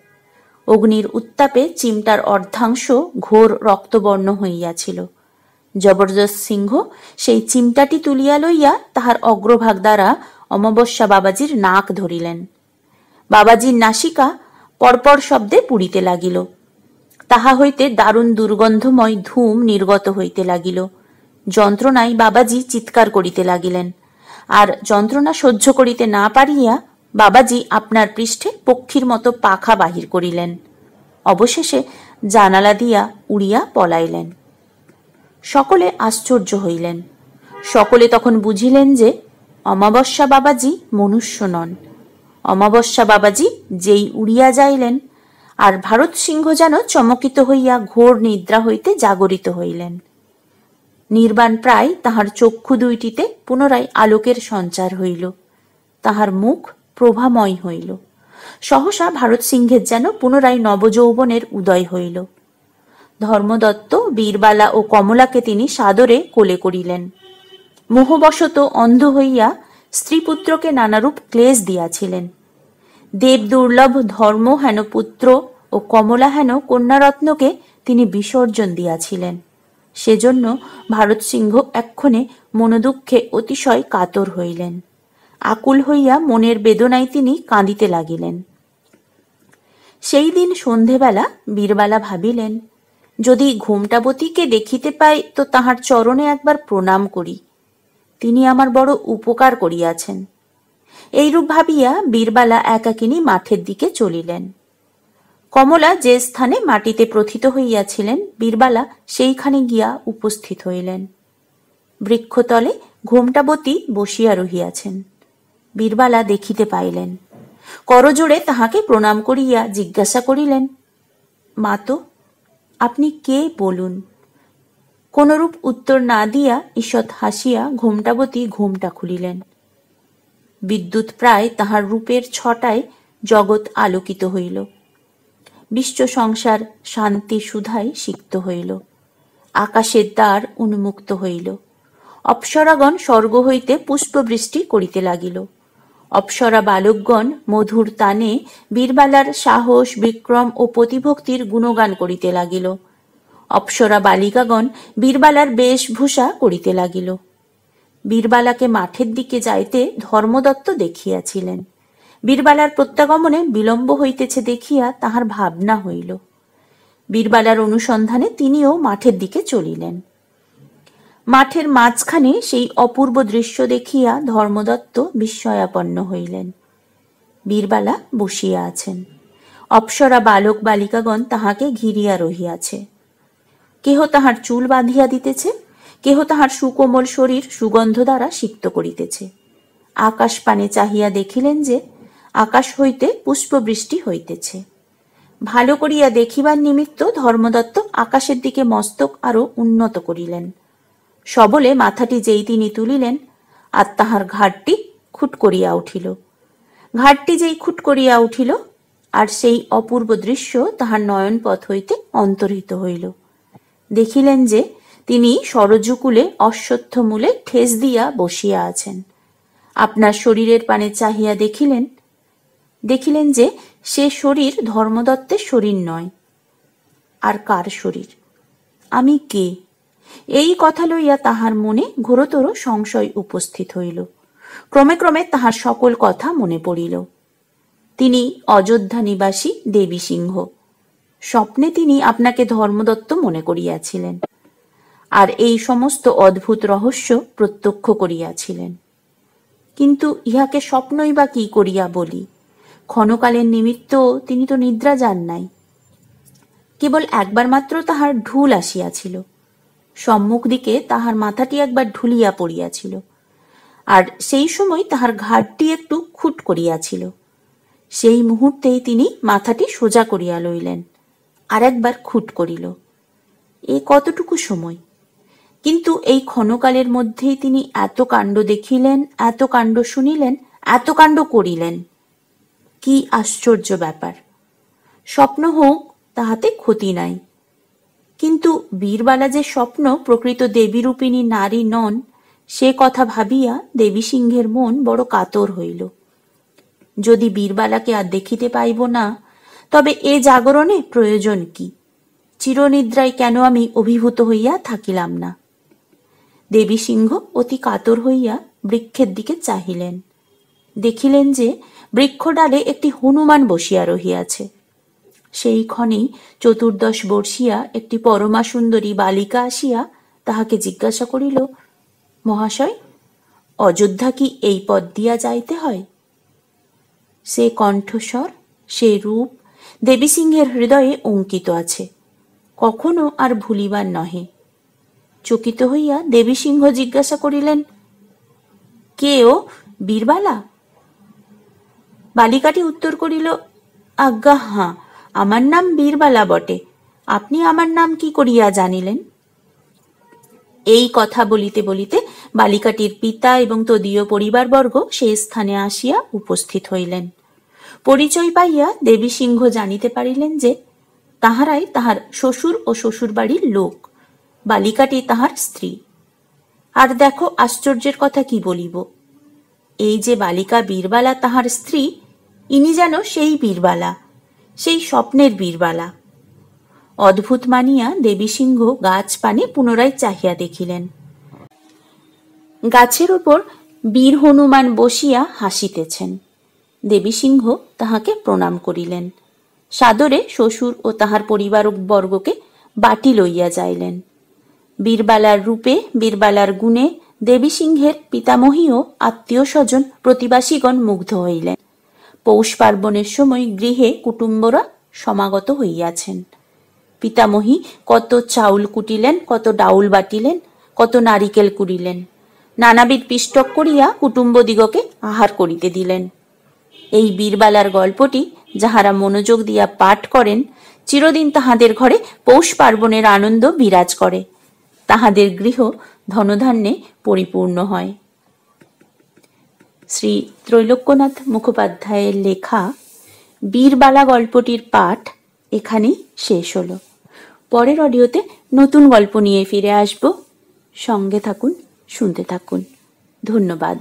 অগ্নির উত্তাপে চিমটার অর্ধাংশ ঘোর রক্তবর্ণ হইয়াছিল। জবরদস্ত সিংহ সেই চিমটাটি তুলিয়া লইয়া তাহার অগ্রভাগ দ্বারা অমাবস্যা বাবাজির নাক ধরিলেন। বাবাজির নাসিকা পরপর শব্দে পুড়িতে লাগিল। তাহা হইতে দারুণ দুর্গন্ধময় ধূম নির্গত হইতে লাগিল। যন্ত্রণায় বাবাজি চিৎকার করিতে লাগিলেন। আর যন্ত্রণা সহ্য করিতে না পারিয়া বাবাজি আপনার পৃষ্ঠে পক্ষীর মতো পাখা বাহির করিলেন। অবশেষে জানালা দিয়া উড়িয়া পলাইলেন। সকলে আশ্চর্য হইলেন। সকলে তখন বুঝিলেন যে অমাবস্যা বাবাজি মনুষ্য নন। অমাবস্যা বাবাজি যেই উড়িয়া যাইলেন, আর ভারত সিংহ যেন চমকিত হইয়া ঘোর নিদ্রা হইতে জাগরিত হইলেন। নির্বাণ প্রায় তাহার চক্ষু দুইটিতে পুনরায় আলোকের সঞ্চার হইল। তাহার মুখ প্রভাময় হইল। সহসা ভারত সিংহের যেন পুনরায় নবযৌবনের উদয় হইল। ধর্মদত্ত, বীরবালা ও কমলাকে তিনি সাদরে কোলে করিলেন। মোহবশত অন্ধ হইয়া স্ত্রীপুত্রকে নানারূপ ক্লেশ দিয়াছিলেন। দেব দুর্লভ ধর্ম হেন পুত্র ও কমলা হেন কন্যারত্নকে তিনি বিসর্জন দিয়াছিলেন। সেজন্য ভারত সিংহ এক্ষণে মনোদুঃখে অতিশয় কাতর হইলেন। আকুল হইয়া মনের বেদনায় তিনি কাঁদিতে লাগিলেন। সেই দিন সন্ধেবেলা বীরবালা ভাবিলেন, যদি ঘোমটাবতীকে দেখিতে পাই তো তাহার চরণে একবার প্রণাম করি। তিনি আমার বড় উপকার করিয়াছেন। এইরূপ ভাবিয়া বীরবালা একাকিনী মাঠের দিকে চলিলেন। কমলা যে স্থানে মাটিতে প্রথিত হইয়াছিলেন, বীরবালা সেইখানে গিয়া উপস্থিত হইলেন। বৃক্ষতলে ঘোমটাবতী বসিয়া রহিয়াছেন। বীরবালা দেখিতে পাইলেন। করজোড়ে তাহাকে প্রণাম করিয়া জিজ্ঞাসা করিলেন, মাতো, আপনি কে বলুন? কোনরূপ উত্তর না দিয়া ঈষৎ হাসিয়া ঘোমটাবতী ঘোমটা খুলিলেন। বিদ্যুৎ প্রায় তাহার রূপের ছটায় জগৎ আলোকিত হইল। বিশ্ব সংসার শান্তি সুধায় সিক্ত হইল। আকাশের দ্বার উন্মুক্ত হইল। অপ্সরাগণ স্বর্গ হইতে পুষ্পবৃষ্টি করিতে লাগিল। অপ্সরা বালকগণ মধুর তানে বীরবালার সাহস, বিক্রম ও প্রতিভক্তির গুণগান করিতে লাগিল। অপ্সরা বালিকাগণ বীরবালার বেশভূষা করিতে লাগিল। বীরবালাকে মাঠের দিকে যাইতে ধর্মদত্ত দেখিয়াছিলেন। বীরবালার প্রত্যাগমনে বিলম্ব হইতেছে দেখিয়া তাহার ভাবনা হইল। বীরবালার অনুসন্ধানে তিনিও মাঠের দিকে চলিলেন। মাঠের মাঝখানে সেই অপূর্ব দৃশ্য দেখিয়া ধর্মদত্ত বিস্ময়াপন্ন হইলেন। বীরবালা বসিয়া আছেন। অপ্সরা বালক বালিকাগণ তাহাকে ঘিরিয়া রহিয়াছে। কেহ তাহার চুল বাঁধিয়া দিতেছে, কেহ তাহার সুকোমল শরীর সুগন্ধ দ্বারা সিক্ত করিতেছে। আকাশ পানে চাহিয়া দেখিলেন যে আকাশ হইতে পুষ্পবৃষ্টি হইতেছে। ভালো করিয়া দেখিবার নিমিত্ত ধর্মদত্ত আকাশের দিকে মস্তক আরো উন্নত করিলেন। সবলে মাথাটি যেই তিনি তুলিলেন, আর তাহার ঘাড়টি খুট করিয়া উঠিল। ঘাটটি যেই খুট করিয়া উঠিল, আর সেই অপূর্ব দৃশ্য তাহার নয়নপথ হইতে অন্তর্হিত হইল। দেখিলেন যে তিনি সরজুকুলে অশ্বত্থ মূলে ঠেস দিয়া বসিয়া আছেন। আপনার শরীরের পানে চাহিয়া দেখিলেন যে সে শরীর ধর্মদত্তের শরীর নয়। আর কার শরীর? আমি কে? এই কথা লইয়া তাহার মনে ঘোরতর সংশয় উপস্থিত হইল। ক্রমে ক্রমে তাহার সকল কথা মনে পড়িল। তিনি অযোধ্যা নিবাসী দেবী সিংহ। স্বপ্নে তিনি আপনাকে ধর্মদত্ত মনে করিয়াছিলেন, আর এই সমস্ত অদ্ভুত রহস্য প্রত্যক্ষ করিয়াছিলেন। কিন্তু ইহাকে স্বপ্নই বা কি করিয়া বলি? ক্ষণকালের নিমিত্ত তিনি তো নিদ্রা যান নাই। কেবল একবার মাত্র তাহার ঢুল আসিয়াছিল। সম্মুখ দিকে তাহার মাথাটি একবার ঢুলিয়া পড়িয়াছিল, আর সেই সময় তাহার ঘাড়টি একটু খুট করিয়াছিল। সেই মুহূর্তেই তিনি মাথাটি সোজা করিয়া লইলেন, আর একবার খুট করিল। এ কতটুকু সময়! কিন্তু এই ক্ষণকালের মধ্যেই তিনি এত কাণ্ড দেখিলেন, এত কাণ্ড শুনিলেন, এত কাণ্ড করিলেন। কি আশ্চর্য ব্যাপার! স্বপ্ন হোক, তাহাতে ক্ষতি নাই। কিন্তু বীরবালা যে স্বপ্ন প্রকৃত দেবীরূপিণী নারী নন, সে কথা ভাবিয়া দেবী সিংহের মন বড় কাতর হইল। যদি বীরবালাকে আর দেখিতে পাইব না, তবে এ জাগরণে প্রয়োজন কি? চিরনিদ্রায় কেন আমি অভিভূত হইয়া থাকিলাম না? দেবী সিংহ অতি কাতর হইয়া বৃক্ষের দিকে চাহিলেন। দেখিলেন যে বৃক্ষডালে একটি হনুমান বসিয়া রহিয়াছে। সেই ক্ষণেই 14 বর্ষীয়া একটি পরমা সুন্দরী বালিকা আসিয়া তাহাকে জিজ্ঞাসা করিল, মহাশয়, অযোধ্যা কি এই পথ দিয়া যাইতে হয়? সে কণ্ঠস্বর, সে রূপ দেবী সিংহের হৃদয়ে অঙ্কিত আছে, কখনো আর ভুলিবার নহে। চকিত হইয়া দেবী সিংহ জিজ্ঞাসা করিলেন, কে ও, বীরবালা? বালিকাটি উত্তর করিল, আজ্ঞা হাঁ, আমার নাম বীরবালা বটে। আপনি আমার নাম কি করিয়া জানিলেন? এই কথা বলিতে বলিতে বালিকাটির পিতা এবং তদীয় পরিবারবর্গ সেই স্থানে আসিয়া উপস্থিত হইলেন। পরিচয় পাইয়া দেবী সিংহ জানিতে পারিলেন যে তাহারাই তাহার শ্বশুর ও শ্বশুর বাড়ির লোক, বালিকাটি তাহার স্ত্রী। আর দেখো আশ্চর্যের কথা কি বলিব, এই যে বালিকা বীরবালা তাহার স্ত্রী, ইনি যেন সেই বীরবালা, সেই স্বপ্নের বীরবালা। অদ্ভুত মানিয়া দেবী সিংহ গাছ পানে পুনরায় চাহিয়া দেখিলেন। গাছের ওপর বীর হনুমান বসিয়া হাসিতেছেন। দেবী সিংহ তাহাকে প্রণাম করিলেন। সাদরে শ্বশুর ও তাহার পরিবারবর্গকে বাটি লইয়া যাইলেন। বীরবালার রূপে, বীরবালার গুণে দেবী সিংহের পিতামহী ও আত্মীয় স্বজন প্রতিবাসীগণ মুগ্ধ হইলেন। পৌষ পার্বণের সময় গৃহে কুটুম্বরা সমাগত হইয়াছেন। পিতামহী কত চাউল কুটিলেন, কত ডাউল বাটিলেন, কত নারিকেল কুড়িলেন, নানাবিধ পিষ্টক করিয়া কুটুম্বদিগকে আহার করিতে দিলেন। এই বীরবালার গল্পটি যাহারা মনোযোগ দিয়া পাঠ করেন, চিরদিন তাহাদের ঘরে পৌষ পার্বণের আনন্দ বিরাজ করে, তাহাদের গৃহ ধনধান্যে পরিপূর্ণ হয়। শ্রী ত্রৈলোক্যনাথ মুখোপাধ্যায়ের লেখা বীরবালা গল্পটির পাঠ এখানেই শেষ হলো। পরের অডিওতে নতুন গল্প নিয়ে ফিরে আসব। সঙ্গে থাকুন, শুনতে থাকুন। ধন্যবাদ।